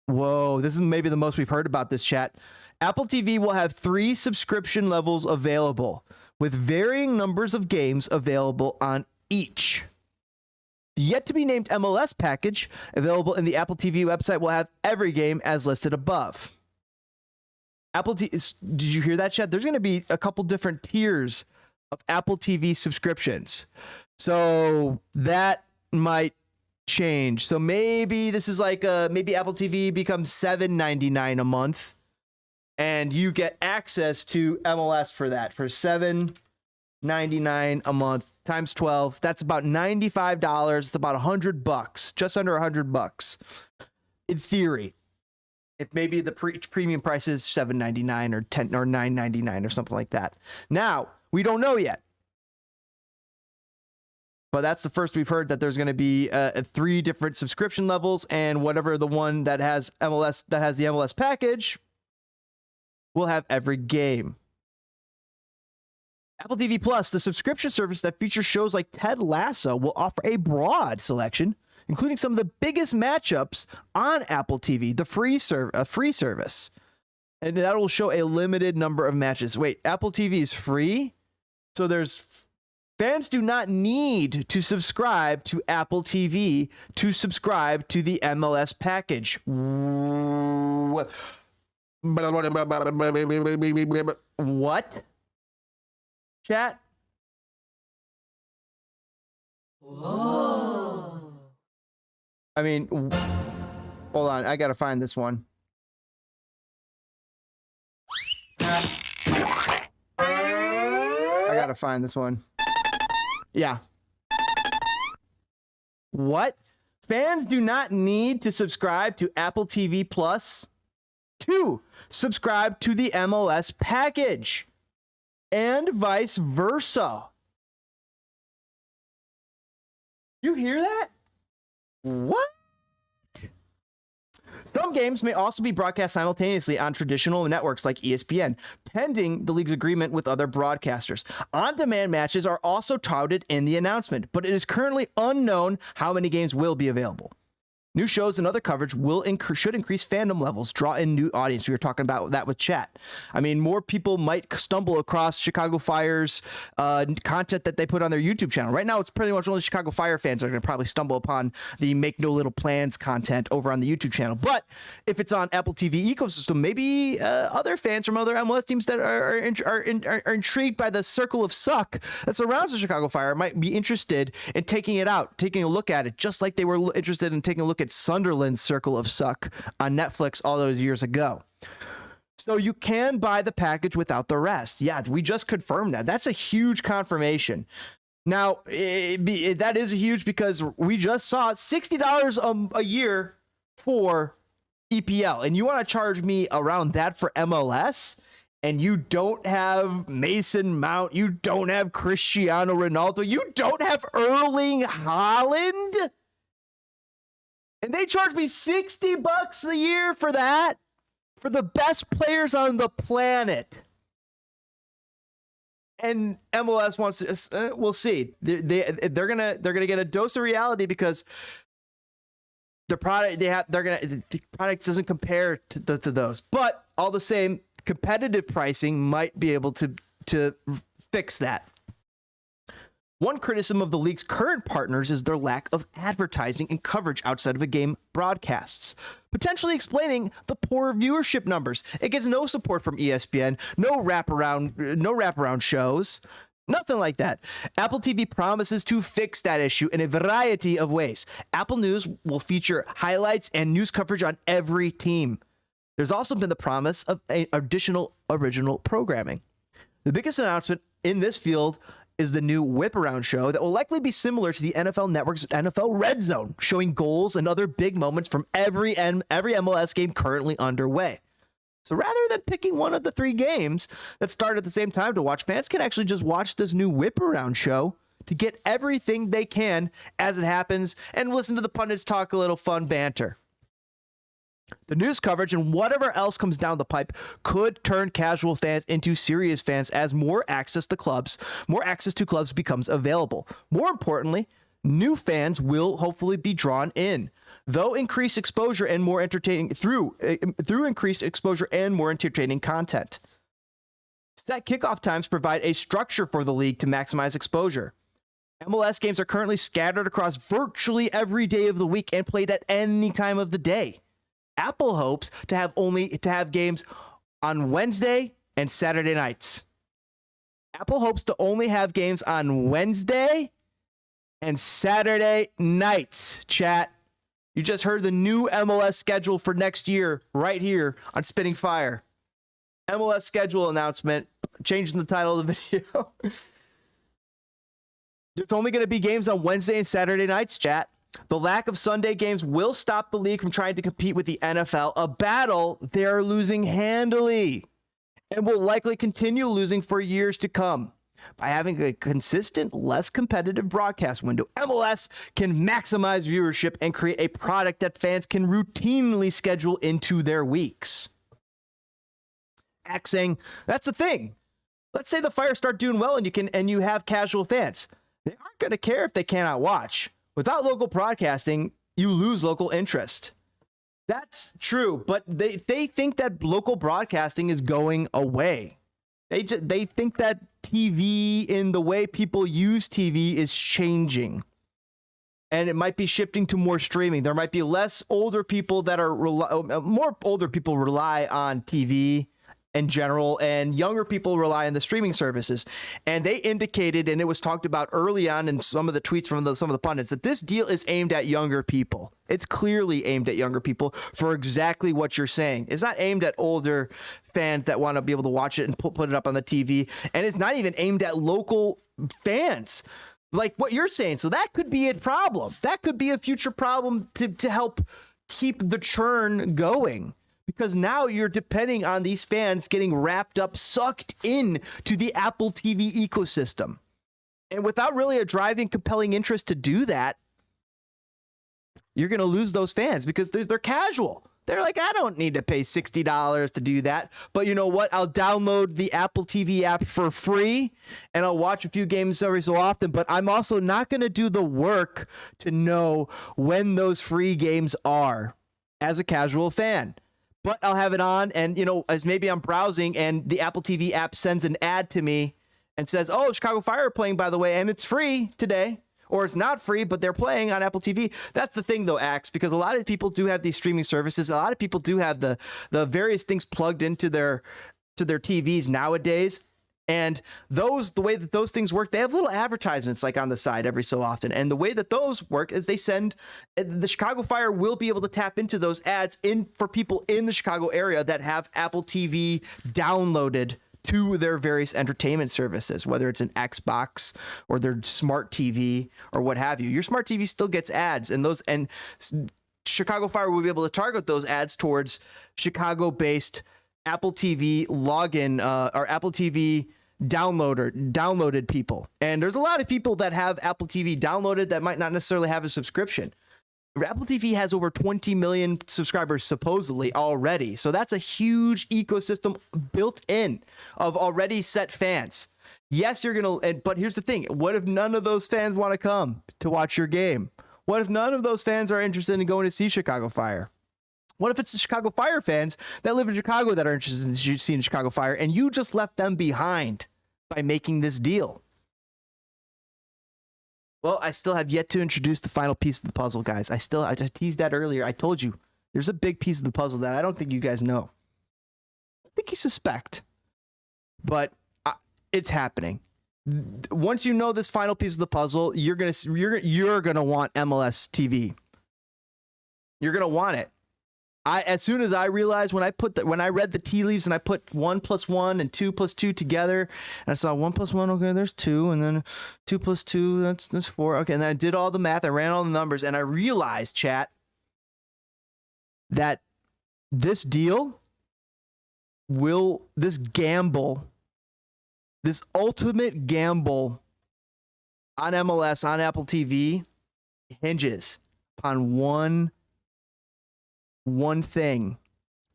Whoa, this is maybe the most we've heard about this, chat. Apple TV will have 3 subscription levels available, with varying numbers of games available on each. The yet-to-be-named MLS package available in the Apple TV website will have every game as listed above. Did you hear that, chat? There's going to be a couple different tiers of Apple TV subscriptions. So that might change. So maybe this is like, maybe Apple TV becomes $7.99 a month, and you get access to MLS for that, for $7.99 a month. Times 12, that's about $95. It's about $100, just under $100 in theory. If maybe the premium price is $7.99 or $10 or $9.99 or something like that. Now, we don't know yet, but that's the first we've heard that there's going to be 3 different subscription levels, and whatever the one that has the MLS package will have every game. Apple TV Plus, the subscription service that features shows like Ted Lasso, will offer a broad selection, including some of the biggest matchups on Apple TV, the free service. And that will show a limited number of matches. Wait, Apple TV is free? So fans do not need to subscribe to Apple TV to subscribe to the MLS package. What? Chat? Whoa. I mean, hold on. I gotta find this one. I gotta find this one. Yeah. What? Fans do not need to subscribe to Apple TV Plus to subscribe to the MLS package, and vice versa. You hear that? What? Some games may also be broadcast simultaneously on traditional networks like ESPN, pending the league's agreement with other broadcasters. On-demand matches are also touted in the announcement, but it is currently unknown how many games will be available. New shows and other coverage should increase fandom levels, draw in new audience. We were talking about that with chat. I mean, more people might stumble across Chicago Fire's content that they put on their YouTube channel. Right now, it's pretty much only Chicago Fire fans that are going to probably stumble upon the Make No Little Plans content over on the YouTube channel. But if it's on Apple TV ecosystem, maybe other fans from other MLS teams that are intrigued by the circle of suck that surrounds the Chicago Fire might be interested in taking a look at it, just like they were interested in taking a look at Sunderland's circle of suck on Netflix all those years ago. So you can buy the package without the rest. Yeah, we just confirmed that. That's a huge confirmation. Now, that is huge because we just saw $60 a year for EPL, and you want to charge me around that for MLS? And you don't have Mason Mount, you don't have Cristiano Ronaldo, you don't have Erling Haaland? And they charge me $60 a year for that, for the best players on the planet. And MLS wants to. We'll see. They're gonna get a dose of reality because the product the product doesn't compare to those. But all the same, competitive pricing might be able to fix that. One criticism of the league's current partners is their lack of advertising and coverage outside of a game broadcasts, potentially explaining the poor viewership numbers. It gets no support from ESPN, no wraparound shows, nothing like that. Apple TV promises to fix that issue in a variety of ways. Apple News will feature highlights and news coverage on every team. There's also been the promise of additional original programming. The biggest announcement in this field is the new Whip Around show that will likely be similar to the NFL Network's NFL Red Zone, showing goals and other big moments from every MLS game currently underway. So rather than picking one of the 3 games that start at the same time to watch, fans can actually just watch this new Whip Around show to get everything they can as it happens and listen to the pundits talk a little fun banter. The news coverage and whatever else comes down the pipe could turn casual fans into serious fans as more access to clubs becomes available. More importantly, new fans will hopefully be drawn in, though increased exposure and more entertaining through increased exposure and more entertaining content. Set kickoff times provide a structure for the league to maximize exposure. MLS games are currently scattered across virtually every day of the week and played at any time of the day. Apple hopes to have games on Wednesday and Saturday nights. Apple hopes to only have games on Wednesday and Saturday nights. Chat, you just heard the new MLS schedule for next year right here on Spitting Fire. MLS schedule announcement, changing the title of the video. There's only going to be games on Wednesday and Saturday nights, chat. The lack of Sunday games will stop the league from trying to compete with the NFL, a battle they are losing handily and will likely continue losing for years to come. By having a consistent, less competitive broadcast window, MLS can maximize viewership and create a product that fans can routinely schedule into their weeks. Axing, that's the thing. Let's say the Fire start doing well and you have casual fans. They aren't going to care if they cannot watch. Without local broadcasting, you lose local interest. That's true, but they think that local broadcasting is going away. They think that TV in the way people use TV is changing. And it might be shifting to more streaming. There might be less older people that are more older people rely on TV in general, and younger people rely on the streaming services. And they indicated, and it was talked about early on in some of the tweets from some of the pundits, that this deal is aimed at younger people. It's clearly aimed at younger people for exactly what you're saying. It's not aimed at older fans that want to be able to watch it and put it up on the TV. And it's not even aimed at local fans like what you're saying. So that could be a problem. That could be a future problem to help keep the churn going. Because now you're depending on these fans getting wrapped up, sucked in to the Apple TV ecosystem. And without really a driving, compelling interest to do that, you're going to lose those fans because they're casual. They're like, I don't need to pay $60 to do that. But you know what? I'll download the Apple TV app for free and I'll watch a few games every so often. But I'm also not going to do the work to know when those free games are as a casual fan. But I'll have it on, and you know, as maybe I'm browsing and the Apple TV app sends an ad to me and says, oh, Chicago Fire are playing, by the way, and it's free today. Or it's not free, but they're playing on Apple TV. That's the thing, though, Axe, because a lot of people do have these streaming services. A lot of people do have the various things plugged into their TVs nowadays. And the way that those things work, they have little advertisements like on the side every so often. And the way that those work is the Chicago Fire will be able to tap into those ads for people in the Chicago area that have Apple TV downloaded to their various entertainment services, whether it's an Xbox or their smart TV or what have you. Your smart TV still gets ads, and Chicago Fire will be able to target those ads towards Chicago-based Apple TV login or Apple TV downloaded people. And there's a lot of people that have Apple TV downloaded that might not necessarily have a subscription. Apple TV has over 20 million subscribers supposedly already. So that's a huge ecosystem built in of already set fans. Yes, but here's the thing. What if none of those fans want to come to watch your game? What if none of those fans are interested in going to see Chicago Fire? What if it's the Chicago Fire fans that live in Chicago that are interested in seeing Chicago Fire and you just left them behind by making this deal? Well, I still have yet to introduce the final piece of the puzzle, guys. I teased that earlier. I told you there's a big piece of the puzzle that I don't think you guys know. I think you suspect, but it's happening. Once you know this final piece of the puzzle, you're gonna want MLS TV. You're gonna want it. As soon as I realized when I read the tea leaves and I put 1 + 1 and 2 + 2 together, and I saw 1 + 1, okay, there's 2, and then 2 + 2, that's 4. Okay, and then I did all the math, I ran all the numbers, and I realized, chat, that this ultimate gamble on MLS, on Apple TV, hinges upon one thing,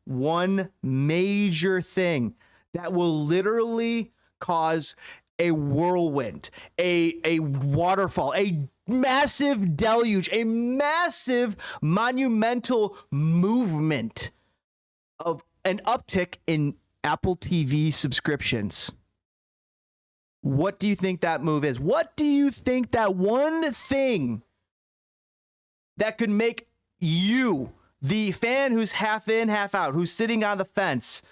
one major thing that will literally cause a whirlwind, a waterfall, a massive deluge, a massive monumental movement of an uptick in Apple TV subscriptions. What do you think that move is? What do you think that one thing that could make you, the fan who's half in, half out, who's sitting on the fence,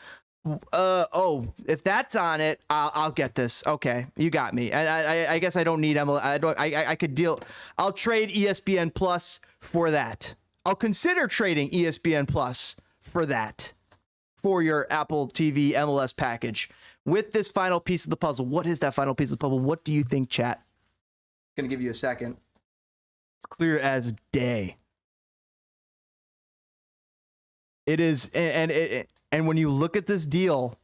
if that's on it, I'll get this. Okay, you got me. I guess I don't need MLS. I could deal. I'll trade ESPN Plus for that. I'll consider trading ESPN Plus for that, for your Apple TV MLS package. With this final piece of the puzzle, what is that final piece of the puzzle? What do you think, chat? I'm gonna give you a second. It's clear as day. It is, and when you look at this deal,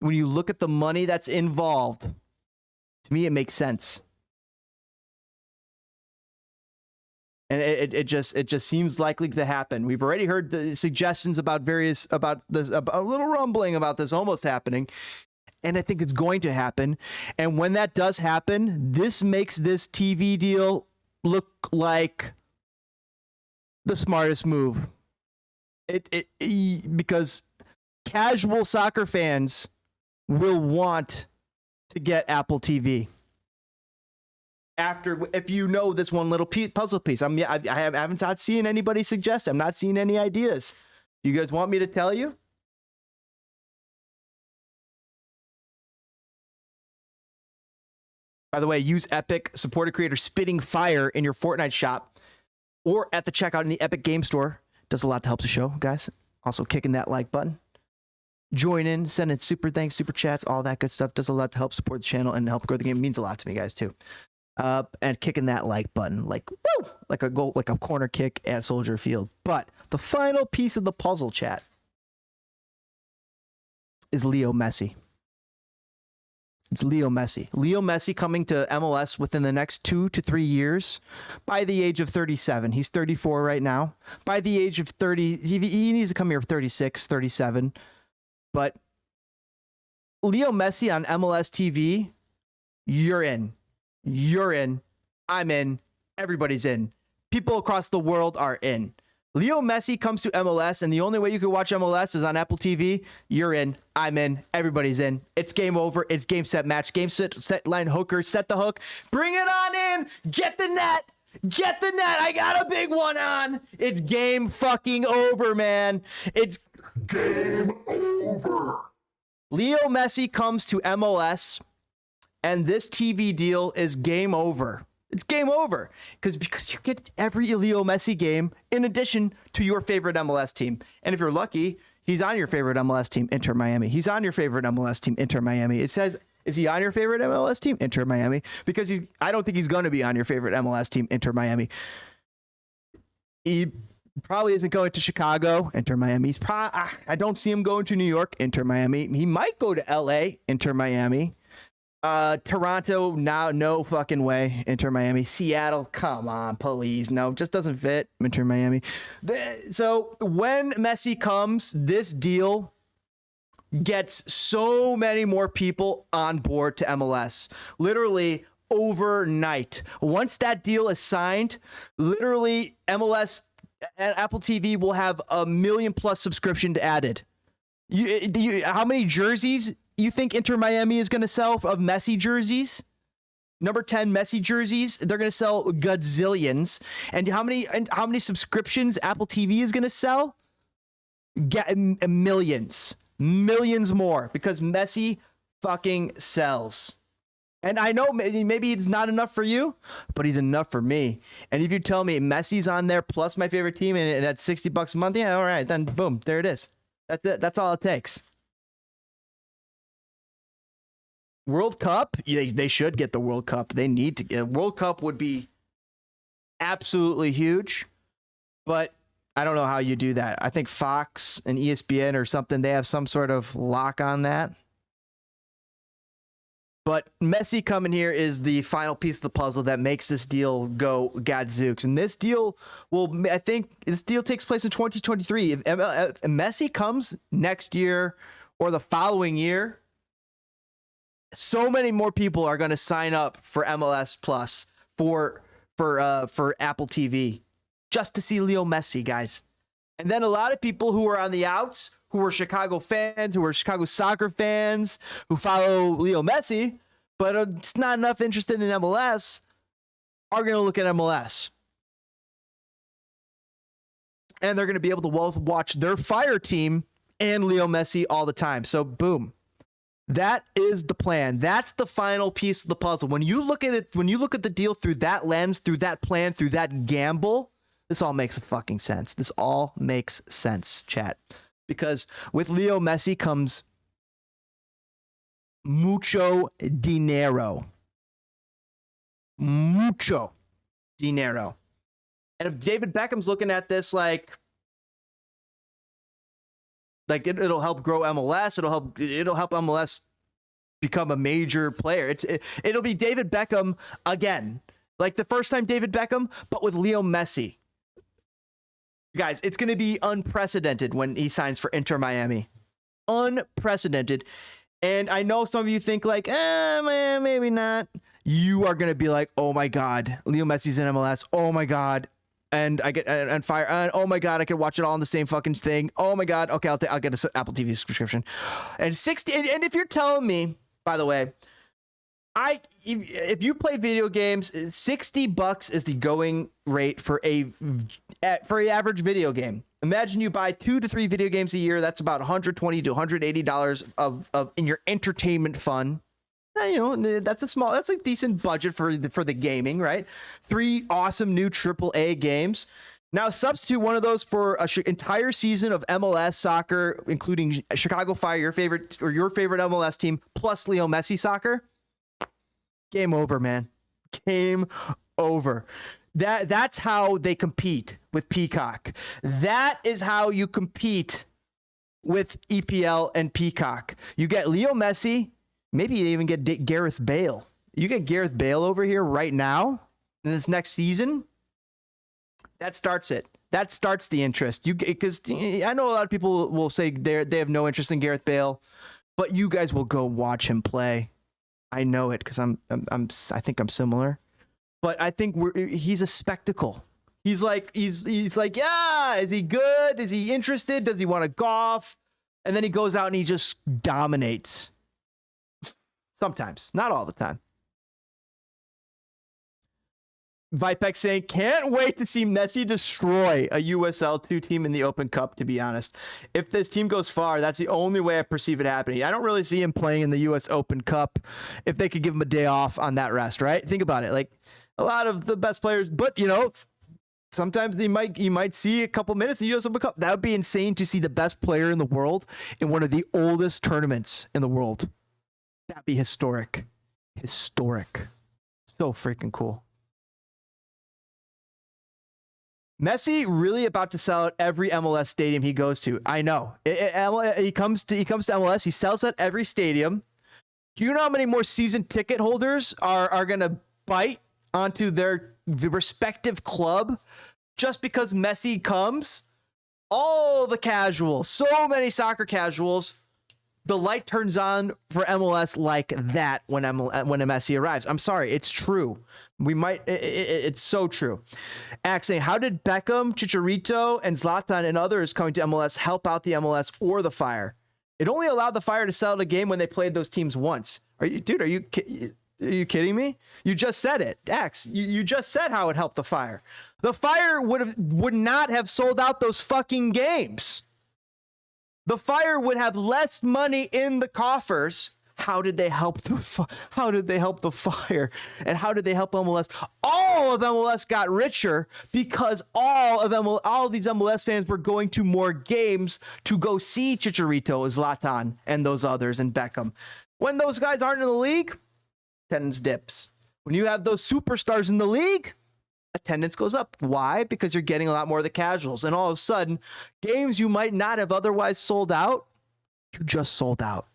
when you look at the money that's involved, to me it makes sense. And it just seems likely to happen. We've already heard the suggestions about a little rumbling about this almost happening. And I think it's going to happen. And when that does happen, this makes this TV deal look like the smartest move. Because casual soccer fans will want to get Apple TV. If you know this one little puzzle piece, I haven't seen anybody suggest. I'm not seeing any ideas. You guys want me to tell you? By the way, use Epic supported creator SPITTINGFIRE in your Fortnite shop or at the checkout in the Epic Game Store. Does a lot to help the show, guys. Also, kicking that like button. Join in, send in super thanks, super chats, all that good stuff. Does a lot to help support the channel and help grow the game. It means a lot to me, guys, too. And kicking that like button, like woo, like a goal, like a corner kick at Soldier Field. But the final piece of the puzzle, chat, is Leo Messi. It's Leo Messi. Leo Messi coming to MLS within the next 2 to 3 years by the age of 37. He's 34 right now. By the age of 30, he needs to come here 36, 37. But Leo Messi on MLS TV, you're in. You're in. I'm in. Everybody's in. People across the world are in. Leo Messi comes to MLS, and the only way you can watch MLS is on Apple TV. You're in. I'm in. Everybody's in. It's game over. It's game, set, match. Game, set, line, hooker. Set the hook. Bring it on in. Get the net. Get the net. I got a big one on. It's game fucking over, man. It's game over. Leo Messi comes to MLS, and this TV deal is game over. It's game over because you get every Leo Messi game in addition to your favorite MLS team. And if you're lucky, he's on your favorite MLS team, Inter Miami. He's on your favorite MLS team, Inter Miami. It says, is he on your favorite MLS team, Inter Miami? Because I don't think he's going to be on your favorite MLS team, Inter Miami. He probably isn't going to Chicago, Inter Miami. I don't see him going to New York, Inter Miami. He might go to LA, Inter Miami. Toronto, now, no fucking way. Inter Miami. Seattle, come on, please. No, just doesn't fit. Inter Miami. So when Messi comes, this deal gets so many more people on board to MLS. Literally overnight. Once that deal is signed, literally MLS and Apple TV will have 1 million plus subscriptions added. How many jerseys you think Inter Miami is going to sell of Messi jerseys? Number 10 Messi jerseys, they're going to sell gazillions. And how many subscriptions Apple TV is going to sell? Millions more, because Messi fucking sells. And I know maybe it's not enough for you, but he's enough for me. And if you tell me Messi's on there plus my favorite team and at $60 a month, yeah, all right, then boom, there it is. That's all it takes. World Cup, they should get the World Cup. They need to get World Cup. Would be absolutely huge, but I don't know how you do that. I think Fox and ESPN or something, they have some sort of lock on that. But Messi coming here is the final piece of the puzzle that makes this deal go gadzooks. And this deal I think this deal takes place in 2023. If Messi comes next year or the following year, so many more people are going to sign up for MLS Plus for Apple TV just to see Leo Messi, guys. And then a lot of people who are on the outs, who are Chicago fans, who are Chicago soccer fans, who follow Leo Messi, but are just not enough interested in MLS, are going to look at MLS. And they're going to be able to both watch their Fire team and Leo Messi all the time. So boom. That is the plan. That's the final piece of the puzzle. When you look at it, when you look at the deal through that lens, through that plan, through that gamble, this all makes fucking sense. This all makes sense, chat. Because with Leo Messi comes mucho dinero. Mucho dinero. And if David Beckham's looking at this like it'll help grow MLS. It'll help MLS become a major player. It'll be David Beckham again, like the first time David Beckham, but with Leo Messi. Guys, it's going to be unprecedented when he signs for Inter Miami. Unprecedented. And I know some of you think like, man, maybe not. You are going to be like, oh my God, Leo Messi's in MLS. Oh my God. And I get and Fire. And oh my God, I can watch it all on the same fucking thing. Oh my God. Okay, I'll get an Apple TV subscription. And 60. And if you're telling me, by the way, if you play video games, $60 is the going rate for an average video game. Imagine you buy 2 to 3 video games a year. That's about $120 to $180 of in your entertainment fund. You know, that's a decent budget for the gaming, right? 3 awesome new AAA games. Now substitute one of those for an entire season of MLS soccer, including Chicago Fire, your favorite MLS team, plus Leo Messi soccer. Game over, man. Game over. That's how they compete with Peacock. That is how you compete with EPL and Peacock. You get Leo Messi. Maybe you even get Gareth Bale. You get Gareth Bale over here right now in this next season. That starts it. That starts the interest. Because I know a lot of people will say they have no interest in Gareth Bale, but you guys will go watch him play. I know it because I think I'm similar, but I think he's a spectacle. He's like, yeah, is he good? Is he interested? Does he want to golf? And then he goes out and he just dominates. Sometimes, not all the time. Vipex saying, can't wait to see Messi destroy a USL 2 team in the Open Cup, to be honest. If this team goes far, that's the only way I perceive it happening. I don't really see him playing in the US Open Cup if they could give him a day off on that rest, right? Think about it. Like, a lot of the best players, but, you know, sometimes you might see a couple minutes in the US Open Cup. That would be insane to see the best player in the world in one of the oldest tournaments in the world. That'd be historic. Historic. So freaking cool. Messi really about to sell out every MLS stadium he goes to. I know. He comes to MLS. He sells at every stadium. Do you know how many more season ticket holders are going to bite onto their respective club just because Messi comes? All the casuals, so many soccer casuals, the light turns on for MLS like that when Messi arrives. I'm sorry, it's true. It's so true. Axe saying, how did Beckham, Chicharito, and Zlatan and others coming to MLS help out the MLS or the Fire? It only allowed the Fire to sell the game when they played those teams once. Are you kidding me? You just said it, Axe. You just said how it helped the Fire. The Fire would not have sold out those fucking games. The Fire would have less money in the coffers. How did they help the Fire? And how did they help MLS? All of MLS got richer because all of these MLS fans were going to more games to go see Chicharito, Zlatan, and those others, and Beckham. When those guys aren't in the league, attendance dips. When you have those superstars in the league, attendance goes up. Why? Because you're getting a lot more of the casuals. And all of a sudden, games you might not have otherwise sold out, you just sold out.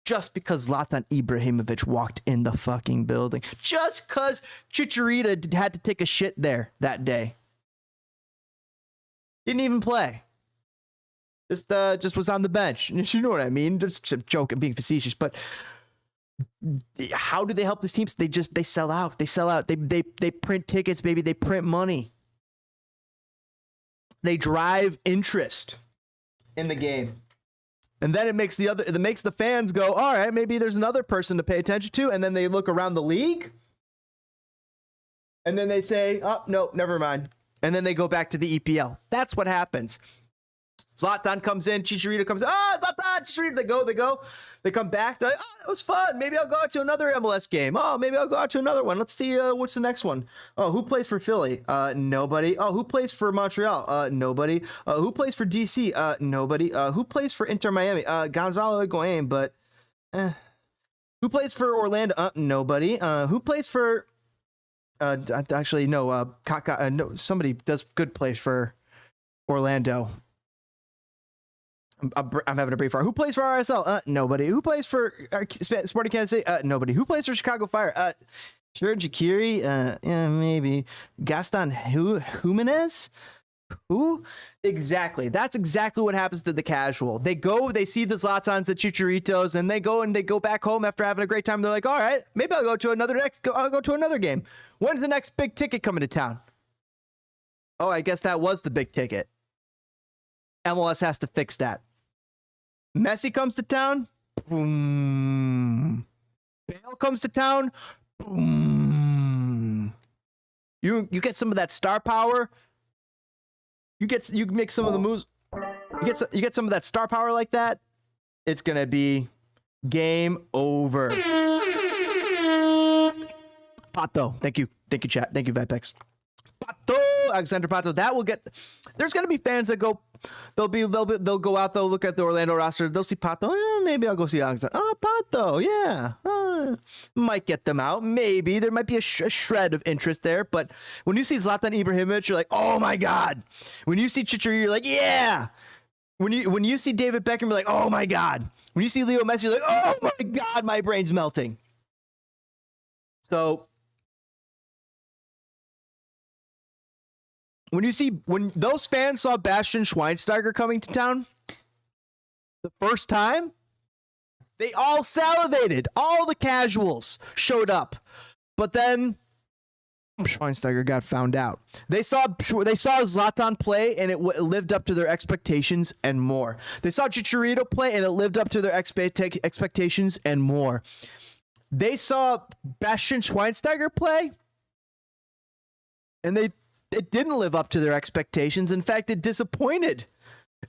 Just because Zlatan Ibrahimovic walked in the fucking building. Just because Chicharito had to take a shit there that day. Didn't even play. Just was on the bench. You know what I mean? Just a joke and being facetious, but how do they help these teams? They sell out. They sell out. They print tickets, baby. They print money. They drive interest in the game. And then it makes the fans go, all right, maybe there's another person to pay attention to. And then they look around the league. And then they say, oh, no, never mind. And then they go back to the EPL. That's what happens. Zlatan comes in, Chicharito comes in. Oh, Zlatan, Chicharito. They go. They come back. They're like, oh, that was fun. Maybe I'll go out to another MLS game. Oh, maybe I'll go out to another one. Let's see what's the next one. Oh, who plays for Philly? Nobody. Oh, who plays for Montreal? Nobody. Who plays for DC? Nobody. Who plays for Inter Miami? Gonzalo Higuain, but who plays for Orlando? Nobody. Who plays for actually no, Kaka, no, somebody does good plays for Orlando. I'm having a brain fart. Who plays for RSL? Nobody. Who plays for Sporting Kansas City? Nobody. Who plays for Chicago Fire? Sure, Shaqiri. Yeah, maybe. Gaston Jimenez? Who? Exactly. That's exactly what happens to the casual. They go, they see the Zlatans, the Chicharitos, and they go back home after having a great time. They're like, all right, maybe I'll go to another game. When's the next big ticket coming to town? Oh, I guess that was the big ticket. MLS has to fix that. Messi comes to town, boom. Bale comes to town, boom. You get some of that star power. You make some of the moves. You get some of that star power like that. It's gonna be game over. Pato, thank you, chat, thank you, Vipex. Pato, Alexander Pato. That will get. There's gonna be fans that go. They'll go out. They'll look at the Orlando roster. They'll see Pato. Maybe I'll go see Alexander. Oh, Pato, yeah. Might get them out. Maybe there might be a shred of interest there. But when you see Zlatan Ibrahimovic, you're like, oh my god. When you see Chicharito, you're like, yeah. When you see David Beckham, you're like, oh my god. When you see Leo Messi, you're like, oh my God, my brain's melting. So when those fans saw Bastian Schweinsteiger coming to town the first time, they all salivated. All the casuals showed up. But then Schweinsteiger got found out. They saw Zlatan play, and it lived up to their expectations and more. They saw Chicharito play, and it lived up to their expectations and more. They saw Bastian Schweinsteiger play, and it didn't live up to their expectations. In fact, it disappointed.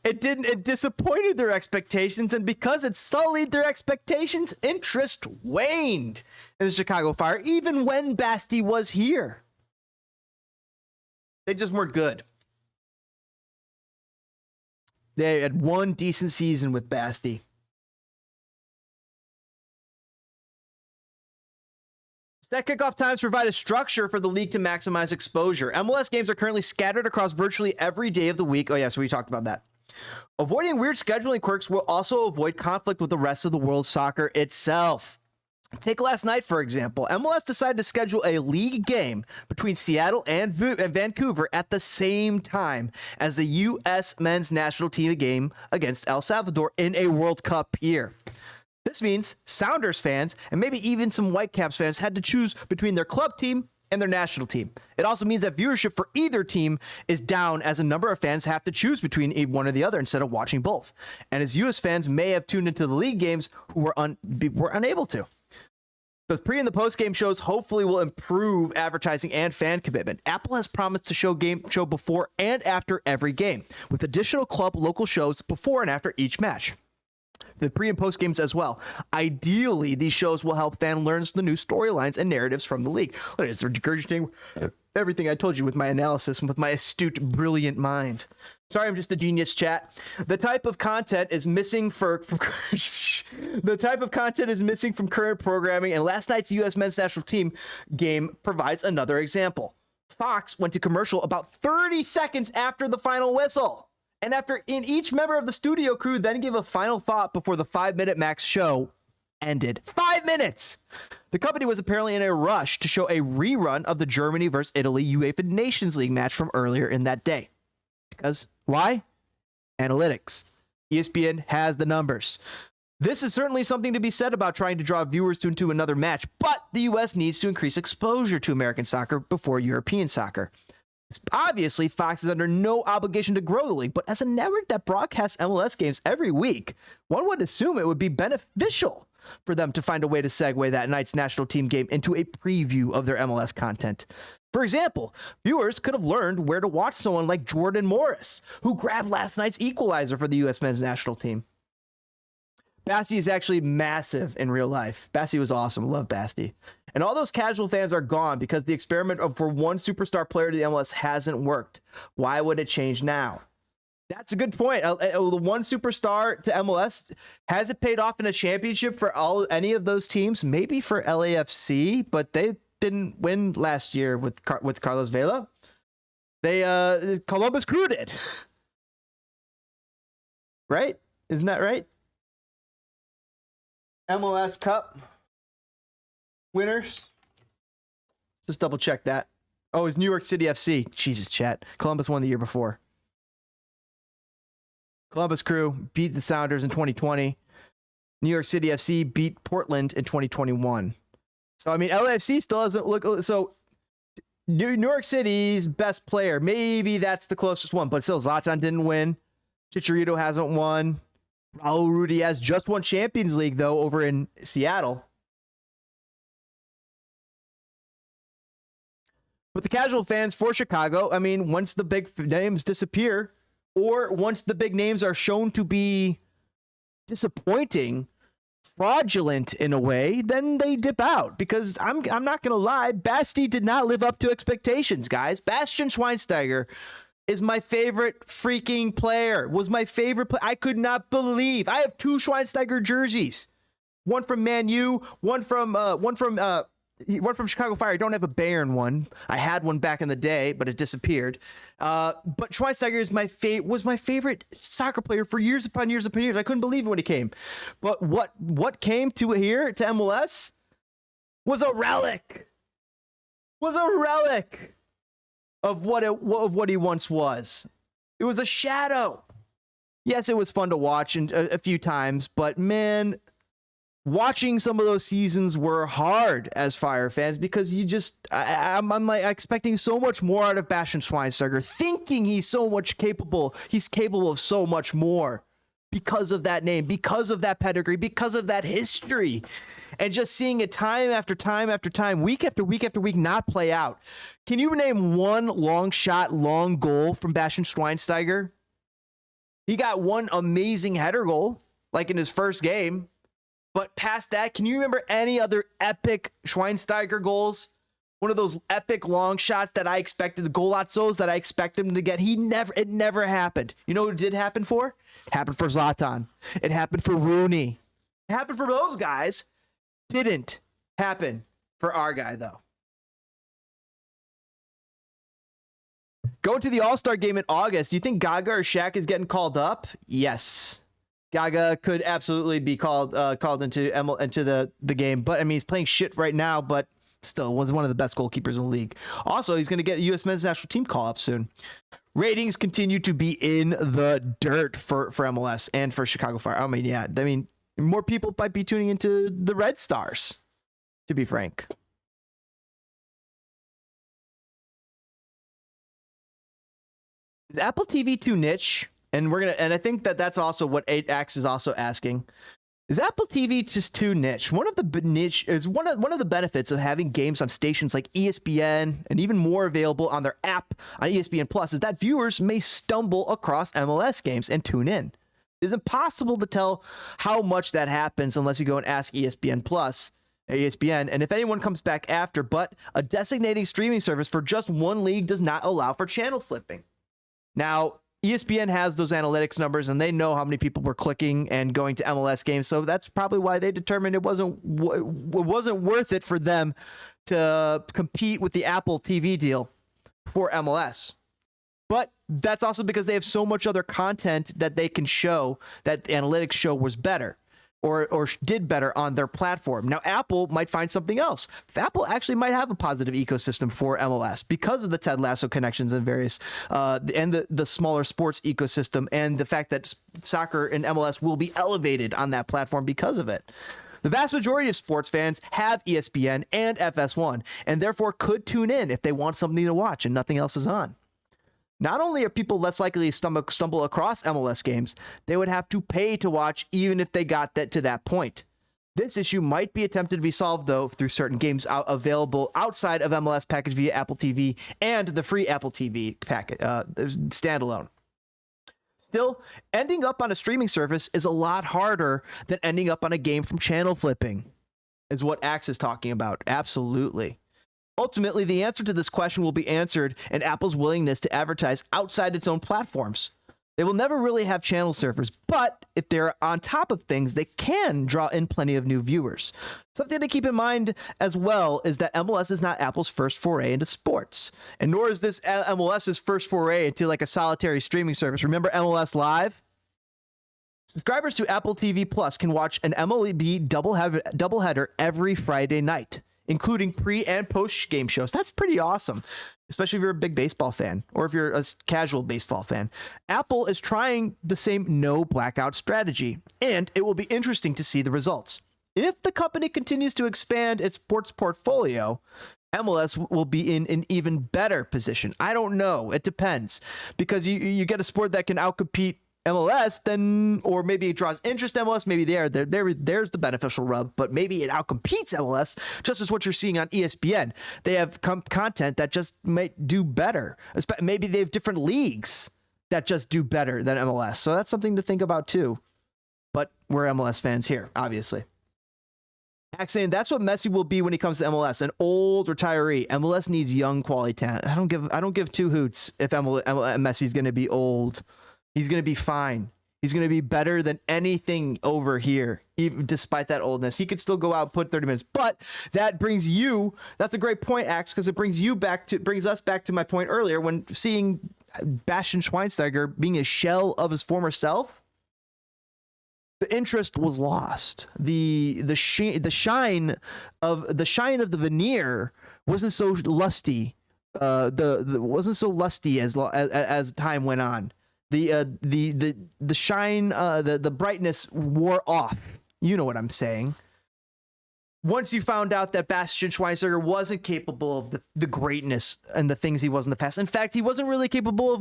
It disappointed their expectations, and because it sullied their expectations, interest waned in the Chicago Fire, even when Basti was here. They just weren't good. They had one decent season with Basti. Set kickoff times provide a structure for the league to maximize exposure. MLS games are currently scattered across virtually every day of the week. Oh yeah, so we talked about that. Avoiding weird scheduling quirks will also avoid conflict with the rest of the world's soccer itself. Take last night, for example. MLS decided to schedule a league game between Seattle and Vancouver at the same time as the U.S. men's national team game against El Salvador in a World Cup year. This means Sounders fans and maybe even some Whitecaps fans had to choose between their club team and their national team. It also means that viewership for either team is down, as a number of fans have to choose between one or the other instead of watching both. And as US fans may have tuned into the league games who were unable to. The pre and the post game shows hopefully will improve advertising and fan commitment. Apple has promised to show before and after every game, with additional club local shows before and after each match. The pre and post games as well. Ideally, these shows will help fans learn the new storylines and narratives from the league. It's regurgitating everything I told you with my analysis and with my astute, brilliant mind. Sorry, I'm just a genius, chat. The type of content is missing from current programming, and last night's U.S. men's national team game provides another example. Fox went to commercial about 30 seconds after the final whistle. And each member of the studio crew then gave a final thought before the 5-minute max show ended. 5 minutes! The company was apparently in a rush to show a rerun of the Germany versus Italy UEFA Nations League match from earlier in that day. Because, why? Analytics. ESPN has the numbers. This is certainly something to be said about trying to draw viewers into another match, but the US needs to increase exposure to American soccer before European soccer. Obviously, Fox is under no obligation to grow the league, but as a network that broadcasts MLS games every week, one would assume it would be beneficial for them to find a way to segue that night's national team game into a preview of their MLS content. For example, viewers could have learned where to watch someone like Jordan Morris, who grabbed last night's equalizer for the U.S. men's national team. Basti is actually massive in real life. Basti was awesome. Love Basti. And all those casual fans are gone because the experiment for one superstar player to the MLS hasn't worked. Why would it change now? That's a good point. The one superstar to MLS, has it paid off in a championship for any of those teams? Maybe for LAFC, but they didn't win last year with Carlos Vela. Columbus Crew did. Right? Isn't that right? MLS Cup winners. Just double check that. Oh, it's New York City FC. Jesus, chat. Columbus won the year before. Columbus Crew beat the Sounders in 2020. New York City FC beat Portland in 2021. So, I mean, LAFC still doesn't look... So, New York City's best player, maybe that's the closest one, but still, Zlatan didn't win. Chicharito hasn't won. Raul Ruiz just won Champions League, though, over in Seattle. But the casual fans for Chicago, I mean, once the big names disappear, or once the big names are shown to be disappointing, fraudulent in a way, then they dip out. Because I'm not going to lie, Basti did not live up to expectations, guys. Bastian Schweinsteiger is my favorite freaking player. Was my favorite player. I could not believe. I have 2 Schweinsteiger jerseys. One from Man U, one from one from Chicago Fire. I don't have a Bayern one. I had one back in the day, but it disappeared. But Schweinsteiger was my favorite soccer player for years upon years upon years. I couldn't believe it when he came. But what came to MLS was a relic. Of what he once was. It was a shadow. Yes, it was fun to watch a few times, but man, watching some of those seasons were hard as Fire fans because I'm like expecting so much more out of Bastian Schweinsteiger, thinking he's capable of so much more because of that name, because of that pedigree, because of that history, and just seeing it time after time after time, week after week after week, not play out. Can you name one long shot, long goal from Bastian Schweinsteiger? He got one amazing header goal, like in his first game. But past that, can you remember any other epic Schweinsteiger goals? One of those epic long shots that I expected, the golazzos that I expected him to get. It never happened. You know what it did happen for? It happened for Zlatan. It happened for Rooney. It happened for those guys. Didn't happen for our guy, though. Going to the All-Star game in August, do you think Gaga or Shaq is getting called up? Yes. Gaga could absolutely be called into the game, but I mean he's playing shit right now, but still was one of the best goalkeepers in the league. Also, he's going to get a U.S. men's national team call up soon. Ratings continue to be in the dirt for MLS and for Chicago Fire. I mean, more people might be tuning into the Red Stars, to be frank. Is Apple TV too niche? And I think that's also what 8X is also asking. Is Apple TV just too niche? One of the benefits of having games on stations like ESPN and even more available on their app on ESPN Plus is that viewers may stumble across MLS games and tune in. It's impossible to tell how much that happens unless you go and ask ESPN Plus. ESPN, and if anyone comes back after, but a designating streaming service for just one league does not allow for channel flipping. Now, ESPN has those analytics numbers, and they know how many people were clicking and going to MLS games, so that's probably why they determined it wasn't worth it for them to compete with the Apple TV deal for MLS. But that's also because they have so much other content that they can show that the analytics show was better. Or did better on their platform. Now, Apple might find something else. Apple actually might have a positive ecosystem for MLS because of the Ted Lasso connections and various, and the smaller sports ecosystem, and the fact that soccer and MLS will be elevated on that platform because of it. The vast majority of sports fans have ESPN and FS1, and therefore could tune in if they want something to watch and nothing else is on. Not only are people less likely to stumble across MLS games, they would have to pay to watch even if they got to that point. This issue might be attempted to be solved, though, through certain games available outside of MLS package via Apple TV and the free Apple TV package standalone. Still, ending up on a streaming service is a lot harder than ending up on a game from channel flipping, is what Axe is talking about. Absolutely. Ultimately, the answer to this question will be answered in Apple's willingness to advertise outside its own platforms. They will never really have channel surfers, but if they're on top of things, they can draw in plenty of new viewers. Something to keep in mind as well is that MLS is not Apple's first foray into sports, and nor is this MLS's first foray into like a solitary streaming service. Remember MLS Live? Subscribers to Apple TV Plus can watch an MLB doubleheader every Friday night, including pre and post game shows. That's pretty awesome, especially if you're a big baseball fan or if you're a casual baseball fan. Apple is trying the same no blackout strategy, and it will be interesting to see the results. If the company continues to expand its sports portfolio, MLS will be in an even better position. I don't know. It depends, because you get a sport that can outcompete MLS, then, or maybe it draws interest to MLS, maybe there's the beneficial rub, but maybe it outcompetes MLS, just as what you're seeing on ESPN. They have content that just might do better. Maybe they have different leagues that just do better than MLS. So that's something to think about too. But we're MLS fans here, obviously. Hack saying that's what Messi will be when he comes to MLS, an old retiree. MLS needs young quality talent. I don't give two hoots if Messi's going to be old. He's going to be fine. He's going to be better than anything over here, even despite that oldness. He could still go out and put 30 minutes. But that brings you, that's a great point, Axe, because it brings us back to my point earlier when seeing Bastian Schweinsteiger being a shell of his former self. The interest was lost. The shine of the veneer wasn't so lusty. Wasn't so lusty as time went on. The shine, the brightness wore off. You know what I'm saying. Once you found out that Bastian Schweinsteiger wasn't capable of the greatness and the things he was in the past. In fact, he wasn't really capable of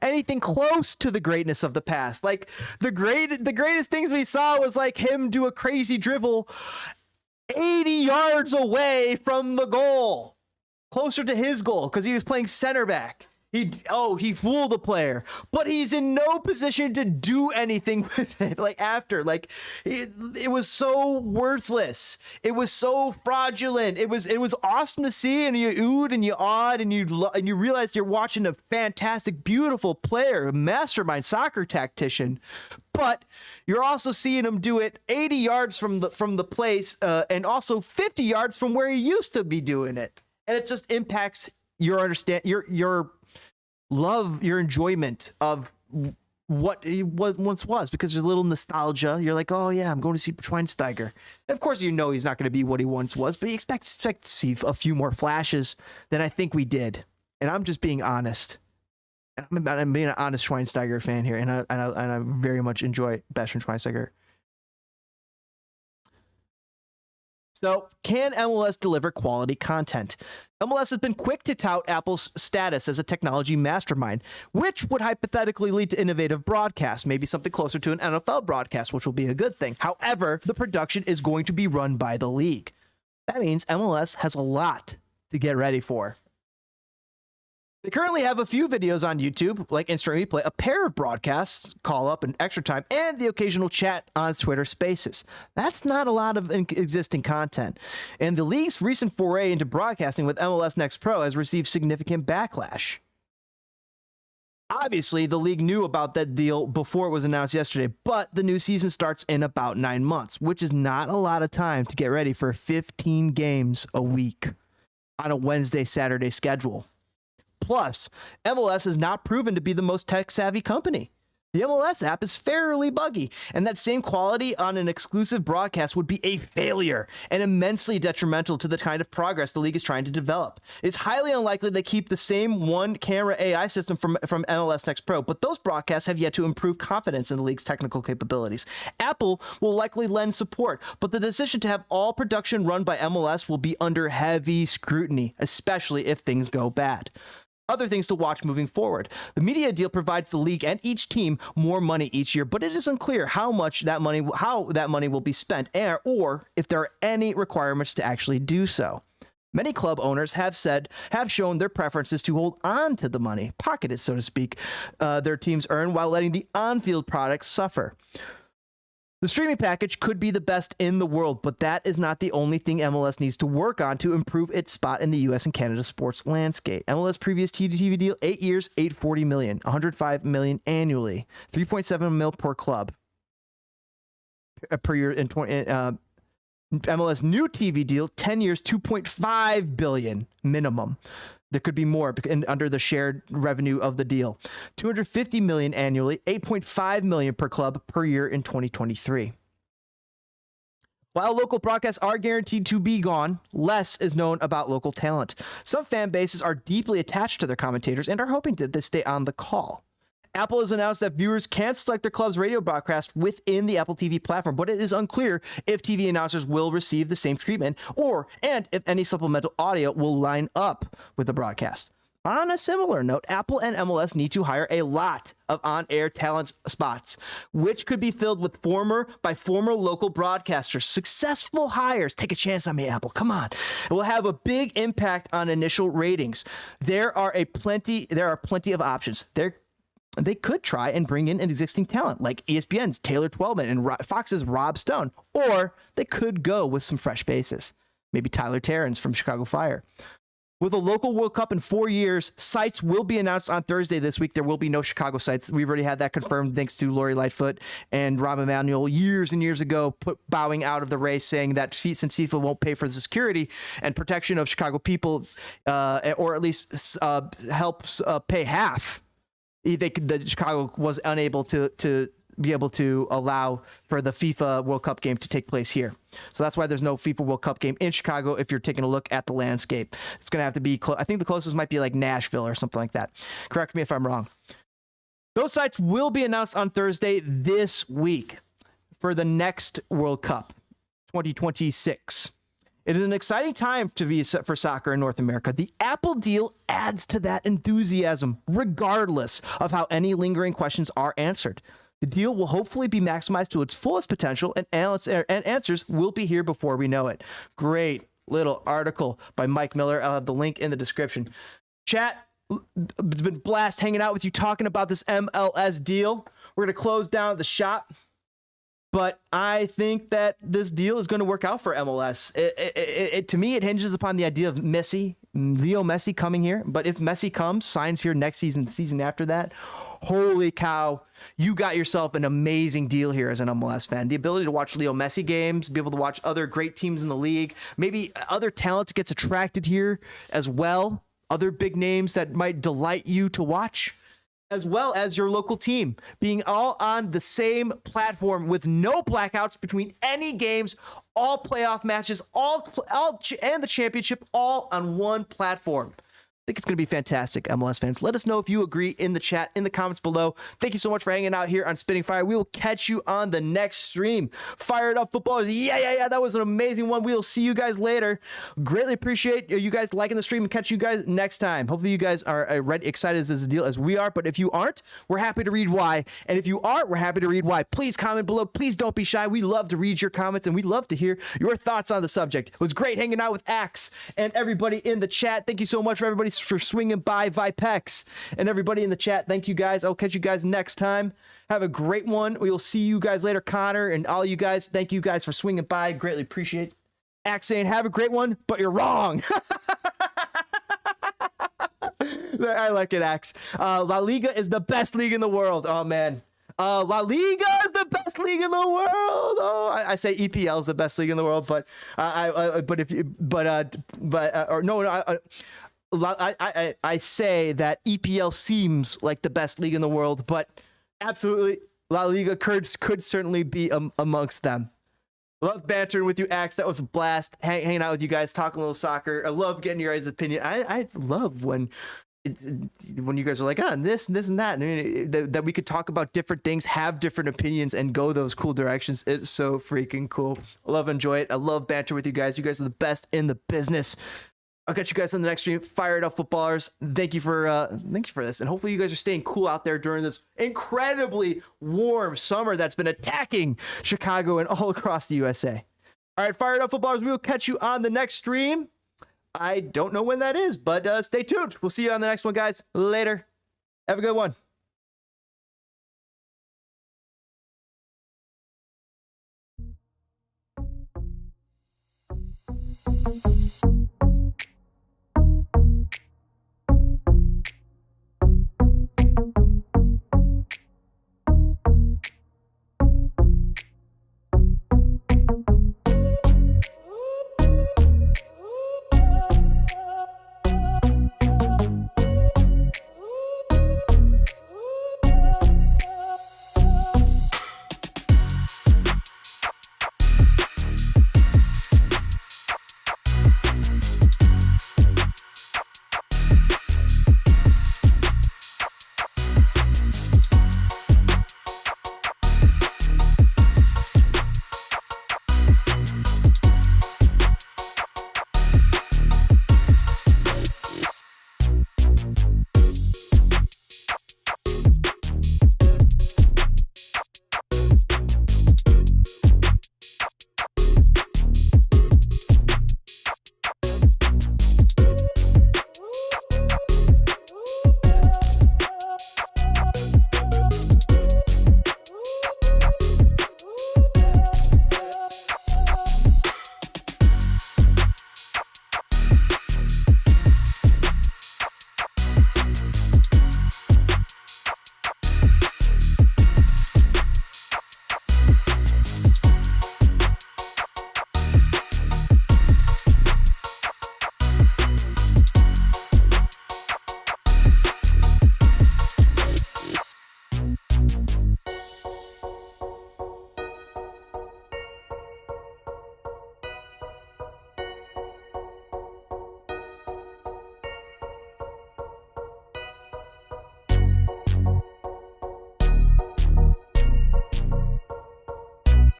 anything close to the greatness of the past. Like the greatest things we saw was like him do a crazy dribble 80 yards away from the goal, closer to his goal because he was playing center back. He fooled the player, but he's in no position to do anything with it. It was so worthless. It was so fraudulent. It was awesome to see, and you oohed and you awed, and you realized you're watching a fantastic, beautiful player, a mastermind soccer tactician. But you're also seeing him do it 80 yards from the place, and also 50 yards from where he used to be doing it, and it just impacts your your love, your enjoyment of what he once was, because there's a little nostalgia. You're like, oh yeah, I'm going to see Schweinsteiger. And of course, you know he's not going to be what he once was, but you expect to see a few more flashes than I think we did. And I'm just being honest. I'm being an honest Schweinsteiger fan here, and I very much enjoy Bastian Schweinsteiger. So, can MLS deliver quality content? MLS has been quick to tout Apple's status as a technology mastermind, which would hypothetically lead to innovative broadcasts, maybe something closer to an NFL broadcast, which will be a good thing. However, the production is going to be run by the league. That means MLS has a lot to get ready for. They currently have a few videos on YouTube, like Instant Replay, a pair of broadcasts, Call Up and Extra Time, and the occasional chat on Twitter Spaces. That's not a lot of existing content. And the league's recent foray into broadcasting with MLS Next Pro has received significant backlash. Obviously, the league knew about that deal before it was announced yesterday, but the new season starts in about 9 months, which is not a lot of time to get ready for 15 games a week on a Wednesday-Saturday schedule. Plus, MLS has not proven to be the most tech-savvy company. The MLS app is fairly buggy, and that same quality on an exclusive broadcast would be a failure and immensely detrimental to the kind of progress the league is trying to develop. It's highly unlikely they keep the same one-camera AI system from MLS Next Pro, but those broadcasts have yet to improve confidence in the league's technical capabilities. Apple will likely lend support, but the decision to have all production run by MLS will be under heavy scrutiny, especially if things go bad. Other things to watch moving forward. The media deal provides the league and each team more money each year, but it is unclear how that money will be spent, or if there are any requirements to actually do so. Many club owners have shown their preferences to hold on to the money, pocket it, so to speak, their teams earn while letting the on-field products suffer. The streaming package could be the best in the world, but that is not the only thing MLS needs to work on to improve its spot in the US and Canada sports landscape. MLS previous TV deal, 8 years, $840 million, $105 million annually, $3.7 million per club per year. In MLS new TV deal, 10 years, $2.5 billion minimum. There could be more under the shared revenue of the deal. $250 million annually, $8.5 million per club per year in 2023. While local broadcasts are guaranteed to be gone, less is known about local talent. Some fan bases are deeply attached to their commentators and are hoping that they stay on the call. Apple has announced that viewers can select their club's radio broadcast within the Apple TV platform, but it is unclear if TV announcers will receive the same treatment and if any supplemental audio will line up with the broadcast. On a similar note, Apple and MLS need to hire a lot of on-air talent spots, which could be filled with former local broadcasters. Successful hires. Take a chance on me, Apple. Come on. It will have a big impact on initial ratings. There are plenty of options. They could try and bring in an existing talent like ESPN's Taylor Twellman and Fox's Rob Stone, or they could go with some fresh faces. Maybe Tyler Terrence from Chicago Fire. With a local World Cup in 4 years, sites will be announced on Thursday this week. There will be no Chicago sites. We've already had that confirmed thanks to Lori Lightfoot and Rob Emanuel years and years ago bowing out of the race, saying that since FIFA won't pay for the security and protection of Chicago people, or at least helps pay half, the Chicago was unable to be able to allow for the FIFA World Cup game to take place here. So that's why there's no FIFA World Cup game in Chicago if you're taking a look at the landscape. It's going to have to be, I think the closest might be like Nashville or something like that. Correct me if I'm wrong. Those sites will be announced on Thursday this week for the next World Cup, 2026. It is an exciting time to be set for soccer in North America. The Apple deal adds to that enthusiasm, regardless of how any lingering questions are answered. The deal will hopefully be maximized to its fullest potential, and answers will be here before we know it. Great little article by Mike Miller. I'll have the link in the description. Chat, it's been a blast hanging out with you, talking about this MLS deal. We're going to close down the shop, but I think that this deal is going to work out for MLS. To me, it hinges upon the idea of Leo Messi coming here. But if Messi comes, signs here next season, the season after that, holy cow, you got yourself an amazing deal here as an MLS fan. The ability to watch Leo Messi games, be able to watch other great teams in the league, maybe other talent gets attracted here as well, other big names that might delight you to watch, as well as your local team being all on the same platform with no blackouts between any games, all playoff matches, and the championship all on one platform. I think it's going to be fantastic, MLS fans. Let us know if you agree in the chat, in the comments below. Thank you so much for hanging out here on Spitting Fire. We will catch you on the next stream. Fired up footballers. Yeah. That was an amazing one. We will see you guys later. Greatly appreciate you guys liking the stream and catch you guys next time. Hopefully you guys are excited as this deal as we are. But if you aren't, we're happy to read why. And if you are, we're happy to read why. Please comment below. Please don't be shy. We love to read your comments and we love to hear your thoughts on the subject. It was great hanging out with Axe and everybody in the chat. Thank you so much for everybody for swinging by. Vipex and everybody in the chat, thank you guys. I'll catch you guys next time. Have a great one. We will see you guys later. Connor and all you guys, thank you guys for swinging by. Greatly appreciate it. Axe saying have a great one, but you're wrong. I like it, Axe. La Liga is the best league in the world. Oh man, La Liga is the best league in the world. Oh, I say EPL is the best league in the world, but I say that EPL seems like the best league in the world, but absolutely La Liga could certainly be amongst them. Love bantering with you, Axe. That was a blast hanging out with you guys, talking a little soccer. I love getting your guys' opinion. I love when you guys are like, this and that, and that we could talk about different things, have different opinions, and go those cool directions. It's so freaking cool. I love, enjoy it. I love banter with you guys. You guys are the best in the business. I'll catch you guys on the next stream. Fired up footballers. Thank you for this, and hopefully you guys are staying cool out there during this incredibly warm summer that's been attacking Chicago and all across the USA. All right, fired up footballers. We will catch you on the next stream. I don't know when that is, but stay tuned. We'll see you on the next one, guys. Later. Have a good one.